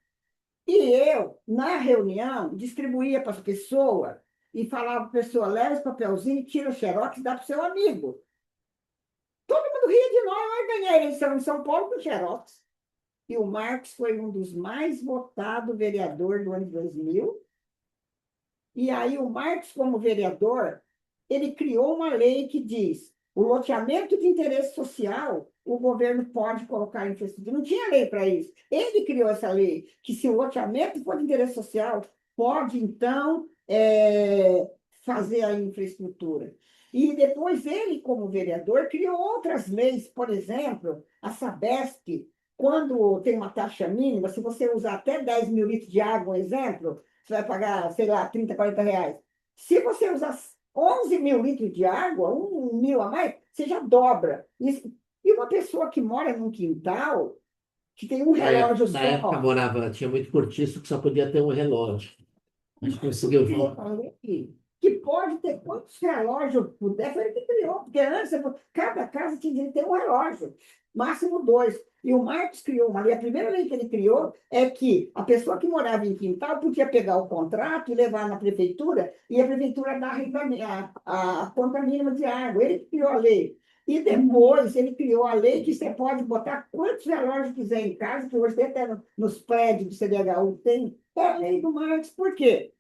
E eu, na reunião, distribuía para as pessoas e falava para a pessoa, leva esse papelzinho, tira o xerox e dá para o seu amigo. Todo mundo ria de nós, nós ganhamos a eleição em São Paulo com xerox. E o Marcos foi um dos mais votados vereador do ano de 2000. E aí o Marcos, como vereador, ele criou uma lei que diz o loteamento de interesse social, o governo pode colocar em infraestrutura. Não tinha lei para isso. Ele criou essa lei, que se o loteamento for de interesse social, pode, então, fazer a infraestrutura. E depois ele, como vereador, criou outras leis, por exemplo, a Sabesp, quando tem uma taxa mínima, se você usar até 10 mil litros de água, um exemplo, você vai pagar, sei lá, 30, 40 reais. Se você usar 11 mil litros de água, 1.000 a mais, você já dobra. E uma pessoa que mora num quintal, que tem um relógio
Na época
só,
morava, tinha muito cortiço que só podia ter um relógio. A gente conseguiu.
que pode ter quantos relógios puder, foi ele que criou, porque antes cada casa tinha que ter um relógio, máximo 2. E o Marcos criou uma lei, a primeira lei que ele criou é que a pessoa que morava em quintal podia pegar o contrato e levar na prefeitura, e a prefeitura dar a conta mínima de água. Ele que criou a lei. E depois ele criou a lei que você pode botar quantos relógios quiser em casa, que hoje até nos prédios do CDHU tem, é a lei do Marcos. Por quê?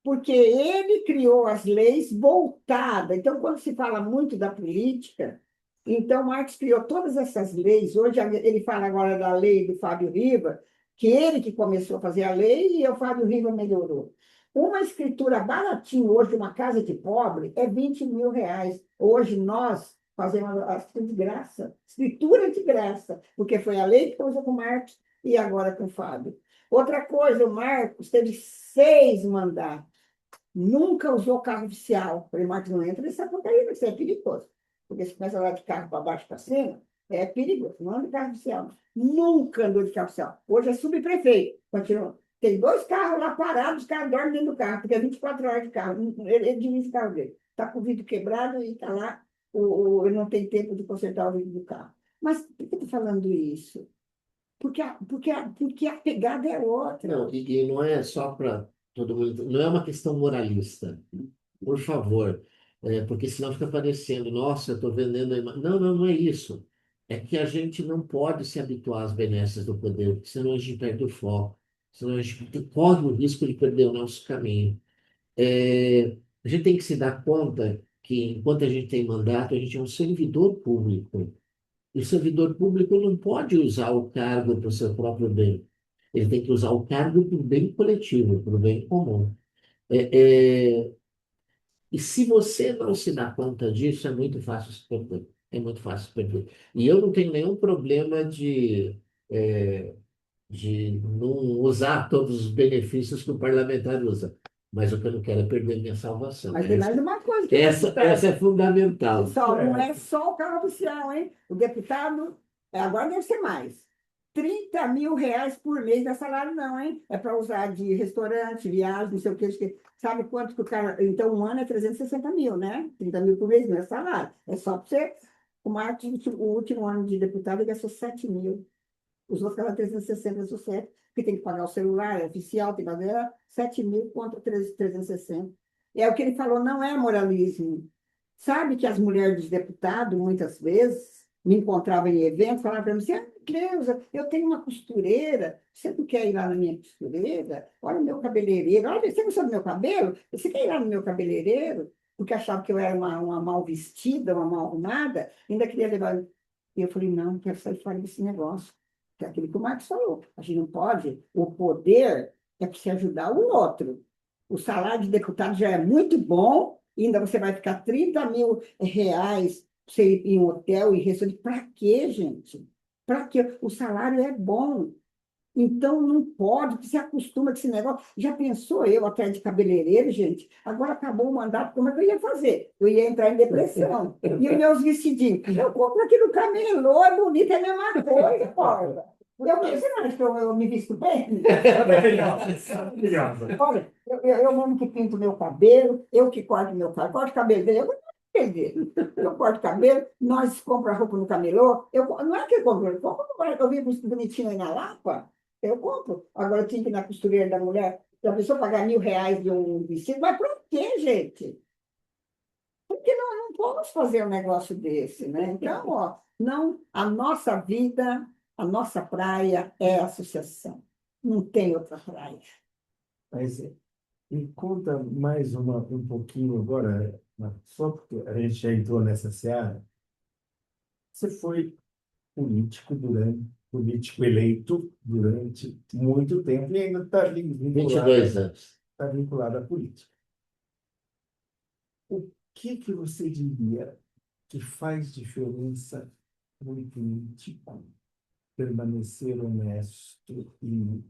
Porque ele criou as leis voltadas. Então, quando se fala muito da política, então Marx criou todas essas leis. Hoje ele fala agora da lei do Fábio Riva, que ele que começou a fazer a lei e o Fábio Riva melhorou. Uma escritura baratinha hoje, uma casa de pobre, é 20 mil reais. Hoje nós fazemos a de graça, escritura de graça, porque foi a lei que começou com o Marx e agora com o Fábio. Outra coisa, o Marcos teve 6 mandatos. Nunca usou carro oficial. Falei, Marcos, não entra nessa porcaria, isso é perigoso. Porque se começa a andar de carro para baixo para cima, é perigoso. Não anda de carro oficial. Nunca andou de carro oficial. Hoje é subprefeito. Continua. Tem 2 carros lá parados, os caras dormem dentro do carro, porque é 24 horas de carro. Ele dirige o carro dele. Está com o vidro quebrado e está lá. Ele não tem tempo de consertar o vidro do carro. Mas por que eu estou falando isso? Porque a pegada é outra.
Não, e não é só para todo mundo, não é uma questão moralista, por favor, porque senão fica parecendo, nossa, eu estou vendendo a imagem. Não, não, não é isso. É que a gente não pode se habituar às benesses do poder, porque senão a gente perde o foco, senão a gente corre o risco de perder o nosso caminho. A gente tem que se dar conta que, enquanto a gente tem mandato, a gente é um servidor público. E o servidor público não pode usar o cargo para o seu próprio bem. Ele tem que usar o cargo para o bem coletivo, para o bem comum. É, é, e se você não se dá conta disso, é muito fácil se perder. É muito fácil se perder. E eu não tenho nenhum problema é, de não usar todos os benefícios que o parlamentar usa. Mas o que eu não quero é perder minha salvação.
Mas tem mais uma coisa que
Essa é fundamental.
não é só o carro oficial, hein? O deputado, agora deve ser mais. 30 mil reais por mês não é salário, não, hein? É para usar de restaurante, viagem, não sei o que. Sabe quanto que o cara. Então, um ano é 360 mil, né? 30 mil por mês não é salário. É só para você. O Marcos, o último ano de deputado, ele gastou 7 mil. Os outros estavam 360 do CEP, porque tem que pagar o celular, é oficial, tem que pagar 7 mil contra 360. É o que ele falou, não é moralismo. Sabe que as mulheres dos deputados, muitas vezes, me encontravam em eventos, falavam para mim assim, Cleusa, eu tenho uma costureira, você não quer ir lá na minha costureira? Olha o meu cabeleireiro, olha, você gostou do meu cabelo? Você quer ir lá no meu cabeleireiro? porque achava que eu era uma mal vestida, uma mal arrumada, ainda queria levar. E eu falei, não, não quero sair fora desse negócio. Que é aquilo que o Marcos falou. A gente não pode. O poder é para você ajudar o outro. O salário de deputado já é muito bom, e ainda você vai ficar 30 mil reais pra você ir em um hotel e restaurante. Para quê, gente? Para quê? O salário é bom. Então, não pode, porque se acostuma com esse negócio. Já pensou eu atrás de cabeleireiro, gente? Agora acabou o mandato, como é que eu ia fazer? Eu ia entrar em depressão. E os meus vestidinhos? Eu compro aqui no camelô, é bonito, é a mesma coisa, porra. Você não acha que eu me visto bem? Olha, eu mesmo que pinto meu cabelo, eu que corto meu cabelo, corto o cabelo dele, eu não dele. Eu corto cabelo, nós compramos roupa no camelô, não é que eu compro, eu vi bonitinho aí na Lapa, eu compro. Agora eu tinha que ir na costureira da mulher. Se a pessoa pagar R$ 1.000 de um vestido, mas por quê, gente? Porque nós não podemos fazer um negócio desse, né? Então, ó, não, a nossa vida, a nossa praia é a associação. Não tem outra praia.
Mas me conta mais um pouquinho agora, só porque a gente já entrou nessa seara. Você foi político eleito durante muito tempo e ainda está
22 anos.
vinculado à política. O que você diria que faz diferença no político permanecer honesto e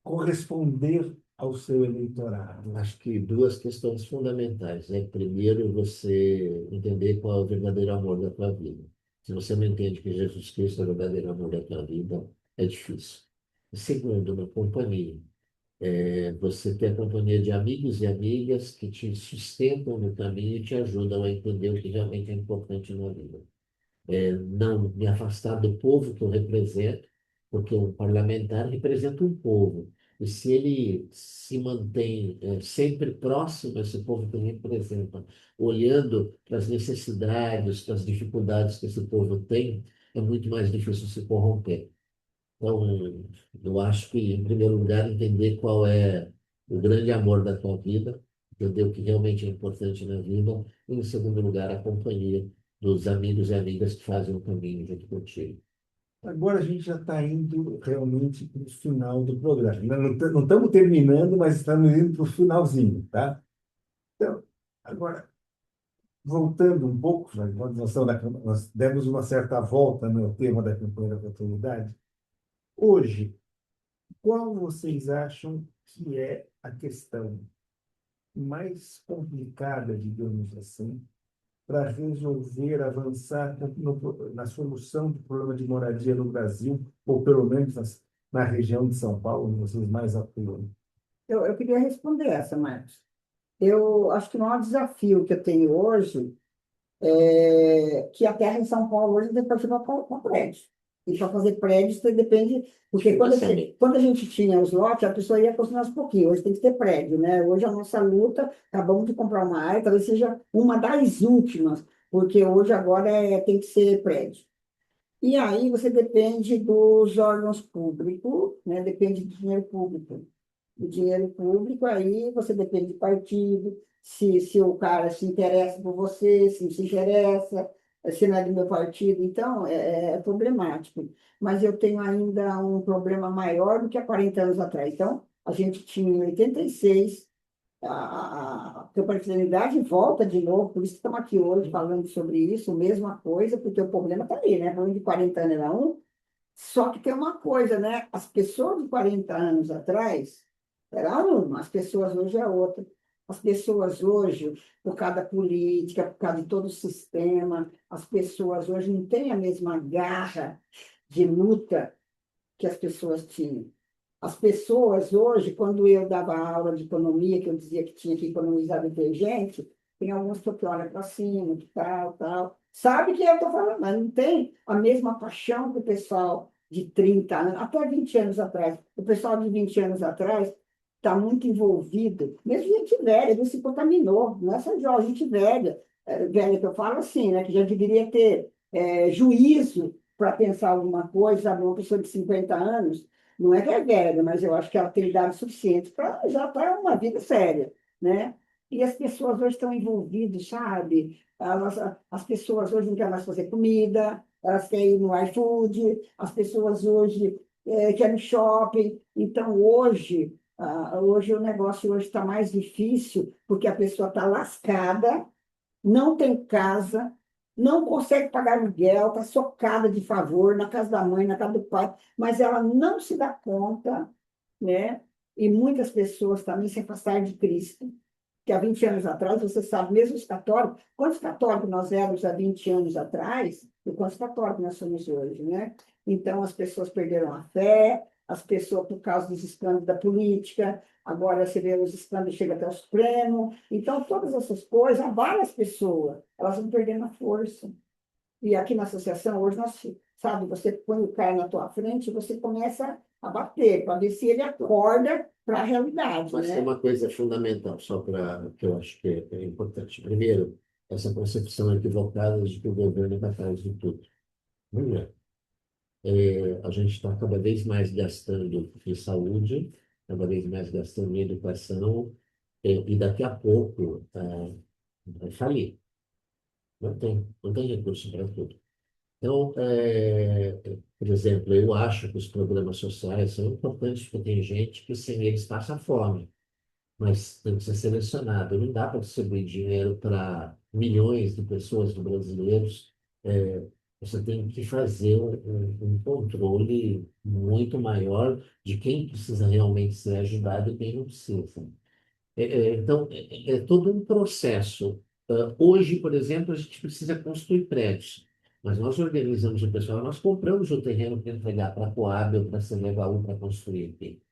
corresponder ao seu eleitorado?
Acho que duas questões fundamentais, né? Primeiro, você entender qual é o verdadeiro amor da tua vida. Se você não entende que Jesus Cristo é o verdadeiro amor da tua vida, é difícil. E segundo, uma companhia. Você ter a companhia de amigos e amigas que te sustentam no caminho e te ajudam a entender o que realmente é importante na vida. Não me afastar do povo que eu represento, porque um parlamentar representa um povo. E se ele se mantém sempre próximo a esse povo que ele representa, olhando para as necessidades, para as dificuldades que esse povo tem, é muito mais difícil se corromper. Então, eu acho que, em primeiro lugar, entender qual é o grande amor da tua vida, entender o que realmente é importante na vida, e, em segundo lugar, a companhia dos amigos e amigas que fazem o caminho junto contigo.
Agora a gente já está indo realmente para o final do programa. Não estamos terminando, mas estamos indo para o finalzinho, tá? Então, agora, voltando um pouco, nós demos uma certa volta no tema da campanha da oportunidade. Hoje, qual vocês acham que é a questão mais complicada, digamos assim, para resolver, avançar na solução do problema de moradia no Brasil, ou pelo menos na região de São Paulo, onde vocês mais atuam?
Eu queria responder essa, Marcos. Eu acho que o maior desafio que eu tenho hoje é que a terra em São Paulo hoje tem para para prédio. E para fazer prédio, você depende. Porque quando a gente tinha os lotes, a pessoa ia construir aos pouquinhos. Hoje tem que ter prédio, né? Hoje a nossa luta, acabamos de comprar uma área, talvez seja uma das últimas, porque hoje agora tem que ser prédio. E aí você depende dos órgãos públicos, né? Depende do dinheiro público. O dinheiro público, aí você depende de partido, se o cara se interessa por você, se não se interessa, se não é do meu partido, então é problemático. Mas eu tenho ainda um problema maior do que há 40 anos atrás. Então, a gente tinha em 86, a campanha de fidelidade volta de novo, por isso que estamos aqui hoje falando sobre isso, mesma coisa, porque o problema está aí, né? O problema de 40 anos era um, só que tem uma coisa, né? As pessoas de 40 anos atrás era uma, as pessoas hoje é outra. As pessoas hoje, por causa da política, por causa de todo o sistema, as pessoas hoje não têm a mesma garra de luta que as pessoas tinham. As pessoas hoje, quando eu dava aula de economia, que eu dizia que tinha que economizar detergente, tem alguns que olham para cima, que tal, tal. Sabe que eu estou falando, mas não tem a mesma paixão que o pessoal de 30 anos, até 20 anos atrás. O pessoal de 20 anos atrás está muito envolvido, mesmo gente velha, não se contaminou, não é só gente velha, velha que eu falo assim, né, que já deveria ter juízo para pensar alguma coisa, sabe, uma pessoa de 50 anos, não é que é velha, mas eu acho que ela tem idade suficiente para já estar uma vida séria, né? E as pessoas hoje estão envolvidas, sabe? As pessoas hoje não querem mais fazer comida, elas querem ir no iFood, as pessoas hoje querem ir no shopping. Então, hoje o negócio hoje está mais difícil, porque a pessoa está lascada, não tem casa, não consegue pagar aluguel, está socada de favor na casa da mãe, na casa do pai, mas ela não se dá conta, né? E muitas pessoas também se afastaram de Cristo, que há 20 anos atrás, você sabe, mesmo os católicos, quantos católicos nós éramos há 20 anos atrás e quantos católicos nós somos hoje, né? Então, as pessoas perderam a fé, as pessoas, por causa dos escândalos da política, agora você vê os escândalos chegam até o Supremo. Então, todas essas coisas, há várias pessoas, elas vão perdendo a força. E aqui na associação, hoje, nós, sabe, você põe o cara na tua frente e você começa a bater, para ver se ele acorda para a realidade,
Mas tem
né?
uma coisa fundamental, só para que eu acho que é importante. Primeiro, essa concepção equivocada de que o governo está atrás de tudo. Não é. A gente está cada vez mais gastando em saúde, cada vez mais gastando em educação, e daqui a pouco vai falir. Não tem recurso para tudo. Então, por exemplo, eu acho que os programas sociais são importantes porque tem gente que sem eles passa fome, mas tem que ser selecionado. Não dá para distribuir dinheiro para milhões de pessoas, de brasileiros. É, Você tem que fazer um controle muito maior de quem precisa realmente ser ajudado e quem não precisa. Então, é todo um processo. Hoje, por exemplo, a gente precisa construir prédios, mas nós organizamos o pessoal, nós compramos o terreno para entregar para a Coab ou para a Cenevaú para construir aqui.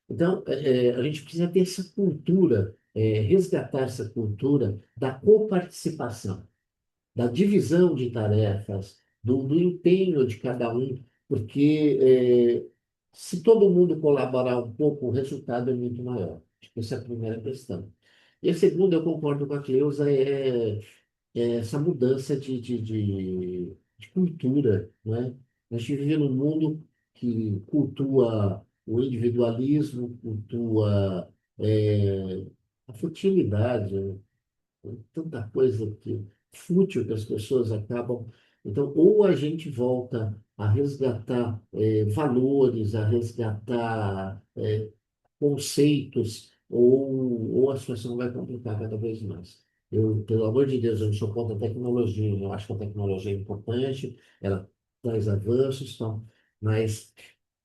Então, a gente precisa ter essa cultura, resgatar essa cultura da coparticipação, da divisão de tarefas, do empenho de cada um, porque se todo mundo colaborar um pouco, o resultado é muito maior. Acho que essa é a primeira questão. E a segunda, eu concordo com a Cleusa, é essa mudança de cultura, não é? A gente vive num mundo que cultua o individualismo, cultua a futilidade, tanta coisa fútil que as pessoas acabam. Então, ou a gente volta a resgatar valores, a resgatar conceitos, ou a situação vai complicar cada vez mais. Eu, pelo amor de Deus, eu não sou contra a tecnologia, eu acho que a tecnologia é importante, ela traz avanços, então, mas,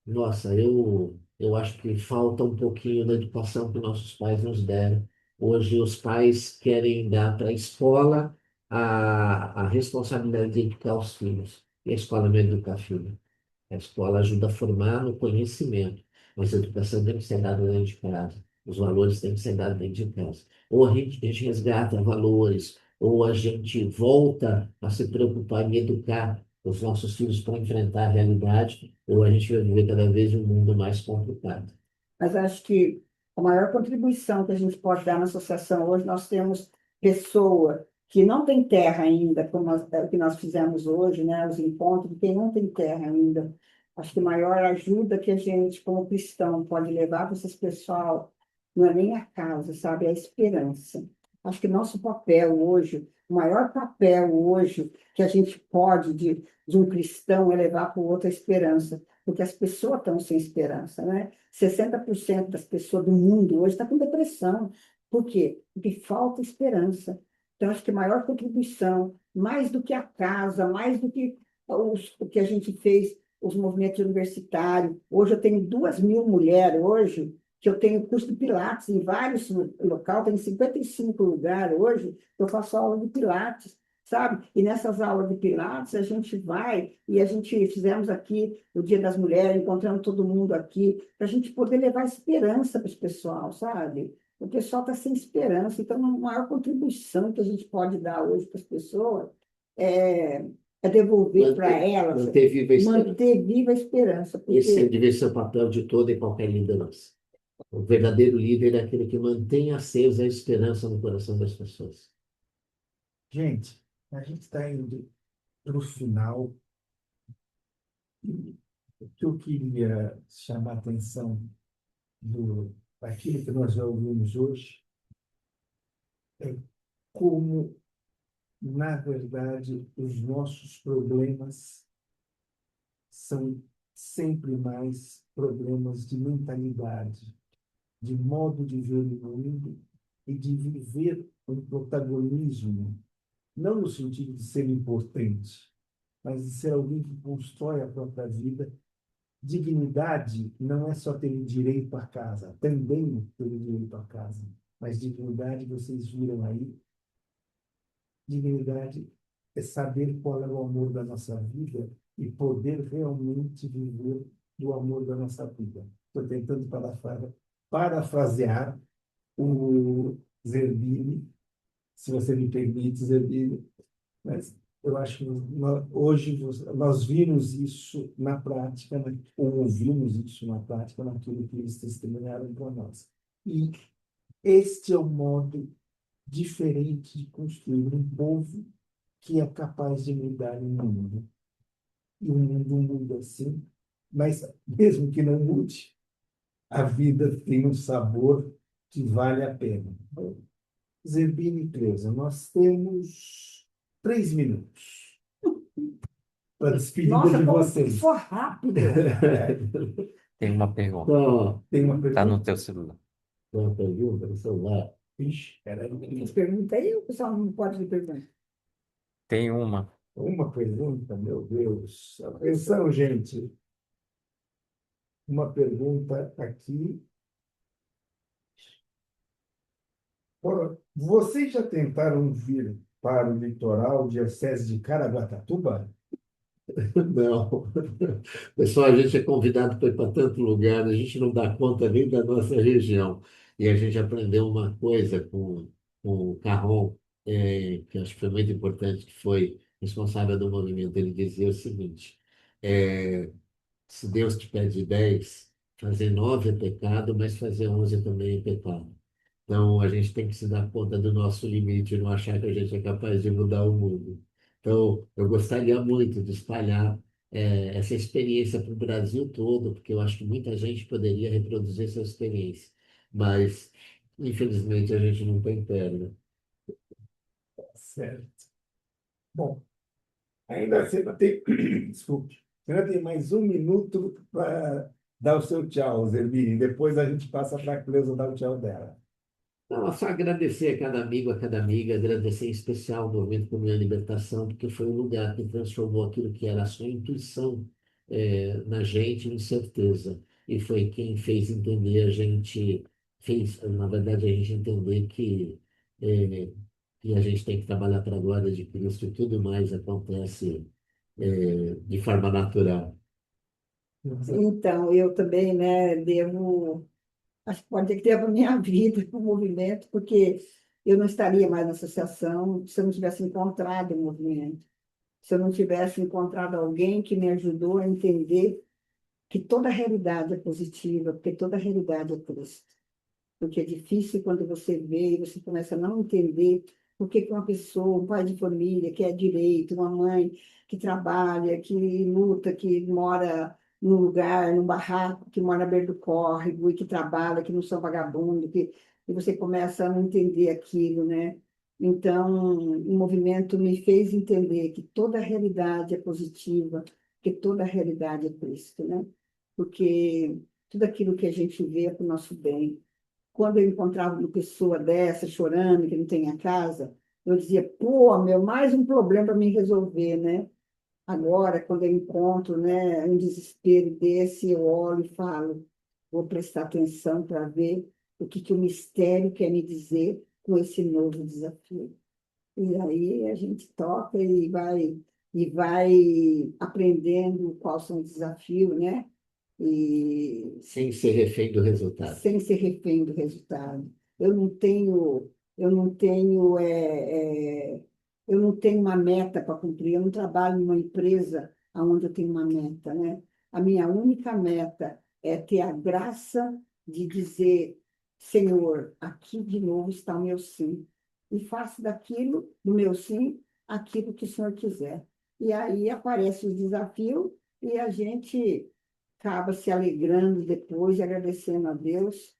nossa, eu acho que falta um pouquinho da educação que nossos pais nos deram. Hoje, os pais querem dar para a escola a responsabilidade de educar os filhos, e a escola não educa filho. A escola ajuda a formar no conhecimento, mas a educação tem que ser dada dentro de casa. Os valores têm que ser dados dentro de casa. Ou a gente resgata valores, ou a gente volta a se preocupar em educar os nossos filhos para enfrentar a realidade, ou a gente vai viver cada vez um mundo mais complicado.
Mas acho que a maior contribuição que a gente pode dar na associação hoje, nós temos pessoa que não tem terra ainda, como o que nós fizemos hoje, né, os encontros de quem não tem terra ainda. Acho que a maior ajuda que a gente, como cristão, pode levar para esses pessoal não é nem a causa, sabe, é a esperança. Acho que nosso papel hoje, o maior papel hoje que a gente pode de um cristão é levar para o outro a esperança, porque as pessoas estão sem esperança, né? 60% das pessoas do mundo hoje estão com depressão. Por quê? Porque falta esperança. Então, acho que a maior contribuição, mais do que a casa, mais do que o que a gente fez, os movimentos universitários. Hoje eu tenho 2.000 mulheres, hoje, que eu tenho curso de Pilates em vários locais, tem 55 lugares hoje, que eu faço aula de Pilates, sabe? E nessas aulas de Pilates a gente vai e a gente fizemos aqui o Dia das Mulheres, encontrando todo mundo aqui, para a gente poder levar esperança para esse pessoal, sabe? O pessoal está sem esperança, então a maior contribuição que a gente pode dar hoje para as pessoas é, é devolver para elas,
Manter viva a esperança.
manter viva a esperança,
Esse
porque
deve ser o papel de toda e qualquer liderança. O verdadeiro líder é aquele que mantém acesa a esperança no coração das pessoas.
Gente, a gente está indo para o final. O que eu queria chamar a atenção daquilo que nós já ouvimos hoje é como, na verdade, os nossos problemas são sempre mais problemas de mentalidade, de modo de ver o mundo e de viver um protagonismo, não no sentido de ser importante, mas de ser alguém que constrói a própria vida. Dignidade não é só ter direito à casa, também ter direito à casa, mas dignidade, vocês viram aí, dignidade é saber qual é o amor da nossa vida e poder realmente viver do amor da nossa vida. Estou tentando parafrasear o Zerbini, se você me permite, Zerbini, mas eu acho que hoje nós vimos isso na prática, né? Ou ouvimos isso na prática, naquilo que eles testemunharam para nós. E este é o modo diferente de construir um povo que é capaz de mudar o mundo. E o mundo muda assim, mas mesmo que não mude, a vida tem um sabor que vale a pena. Zerbini e Cleusa, nós temos 3 minutos para a despedida
Nossa,
de
como
vocês.
foi rápido.
Tem uma pergunta.
Só
Tem uma
Tá no
pergunta?
teu celular.
uma pergunta no celular.
Ixi, peraí.
As perguntas aí, o pessoal não pode lhe perguntar.
Tem uma.
Uma pergunta, meu Deus. Atenção, gente. Uma pergunta aqui. Ora, vocês já tentaram vir para o litoral diocese de Caraguatatuba?
Não. Pessoal, a gente é convidado para ir para tanto lugar, a gente não dá conta nem da nossa região. E a gente aprendeu uma coisa com o Carron, que acho que foi muito importante, que foi responsável do movimento. Ele dizia o seguinte: é, se Deus te pede 10, fazer 9 é pecado, mas fazer 11 também é pecado. Então, a gente tem que se dar conta do nosso limite e não achar que a gente é capaz de mudar o mundo. Então, eu gostaria muito de espalhar essa experiência para o Brasil todo, porque eu acho que muita gente poderia reproduzir essa experiência. Mas, infelizmente, a gente não tem perna.
Certo. Bom, ainda você ainda tem, desculpe, você ainda tem mais 1 minuto para dar o seu tchau, Zerbini. Depois a gente passa para a Cleusa dar o tchau dela.
Não, só agradecer a cada amigo, a cada amiga, agradecer em especial o Movimento por Minha Libertação, porque foi um lugar que transformou aquilo que era a sua intuição na gente em certeza. E foi quem fez entender a gente, fez, na verdade, a gente entender eh, que a gente tem que trabalhar para a glória de Cristo e tudo mais acontece de forma natural.
Então, eu também, né, devo, acho que pode ter que ter a minha vida para o movimento, porque eu não estaria mais na associação se eu não tivesse encontrado o movimento, se eu não tivesse encontrado alguém que me ajudou a entender que toda realidade é positiva, porque toda realidade é Cristo. Porque é difícil quando você vê e você começa a não entender por que que uma pessoa, um pai de família, que é direito, uma mãe que trabalha, que luta, que mora num lugar, num barraco, que mora à beira do córrego e que trabalha, que não são vagabundo, e você começa a não entender aquilo, né? Então, o movimento me fez entender que toda realidade é positiva, que toda realidade é Cristo, né? Porque tudo aquilo que a gente vê é para o nosso bem. Quando eu encontrava uma pessoa dessa chorando, que não tem a casa, eu dizia, pô, meu, mais um problema para me resolver, né? Agora, quando eu encontro, né, um desespero desse, eu olho e falo, vou prestar atenção para ver o que que o mistério quer me dizer com esse novo desafio. E aí a gente toca e vai aprendendo quais são os desafios, né? E
Sem ser refém do resultado.
sem ser refém do resultado. Eu não tenho uma meta para cumprir, eu não trabalho numa empresa onde eu tenho uma meta, né? A minha única meta é ter a graça de dizer, Senhor, aqui de novo está o meu sim. E faço daquilo, do meu sim, aquilo que o Senhor quiser. E aí aparece o desafio e a gente acaba se alegrando depois e agradecendo a Deus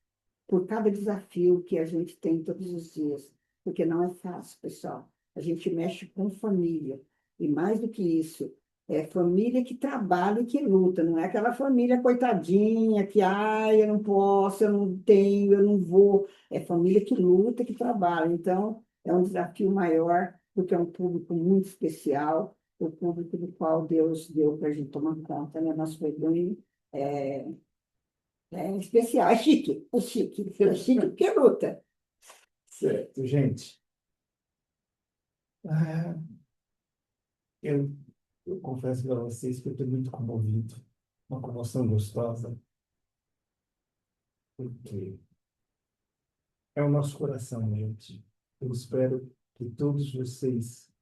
por cada desafio que a gente tem todos os dias. porque não é fácil, pessoal. A gente mexe com família. E mais do que isso, é família que trabalha e que luta, não é aquela família coitadinha que, ai, eu não posso, eu não tenho, eu não vou. É família que luta, que trabalha. Então, é um desafio maior, porque é um público muito especial, o público do qual Deus deu para a gente tomar conta, né? Nosso rebanho é, é especial, é chique porque luta.
Certo, gente. Ah, eu, eu confesso para vocês que eu estou muito comovido. Uma comoção gostosa, porque é o nosso coração, gente. Eu espero que todos vocês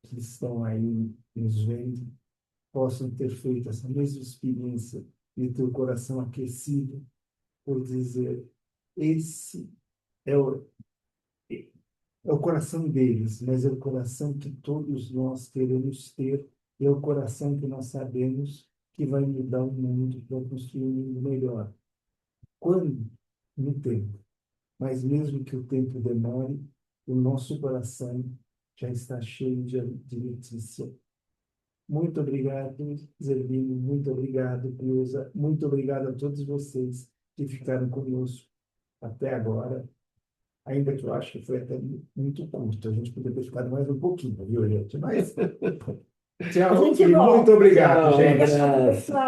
que estão aí nos vendo possam ter feito essa mesma experiência e ter o coração aquecido por dizer: esse é o, é o coração deles, mas é o coração que todos nós queremos ter, é o coração que nós sabemos que vai mudar o mundo para construir um mundo melhor. Quando? No tempo. Mas mesmo que o tempo demore, o nosso coração já está cheio de notícia. Muito obrigado, Zerbino. Muito obrigado, Cleusa. Muito obrigado a todos vocês que ficaram conosco até agora. Ainda que eu acho que foi até muito curto. A gente poderia ter ficado mais um pouquinho, viu, gente? Mas
A
tchau
gente
e muito
volta.
obrigado,
Tchau, um
gente.
abraço.
Pessoal,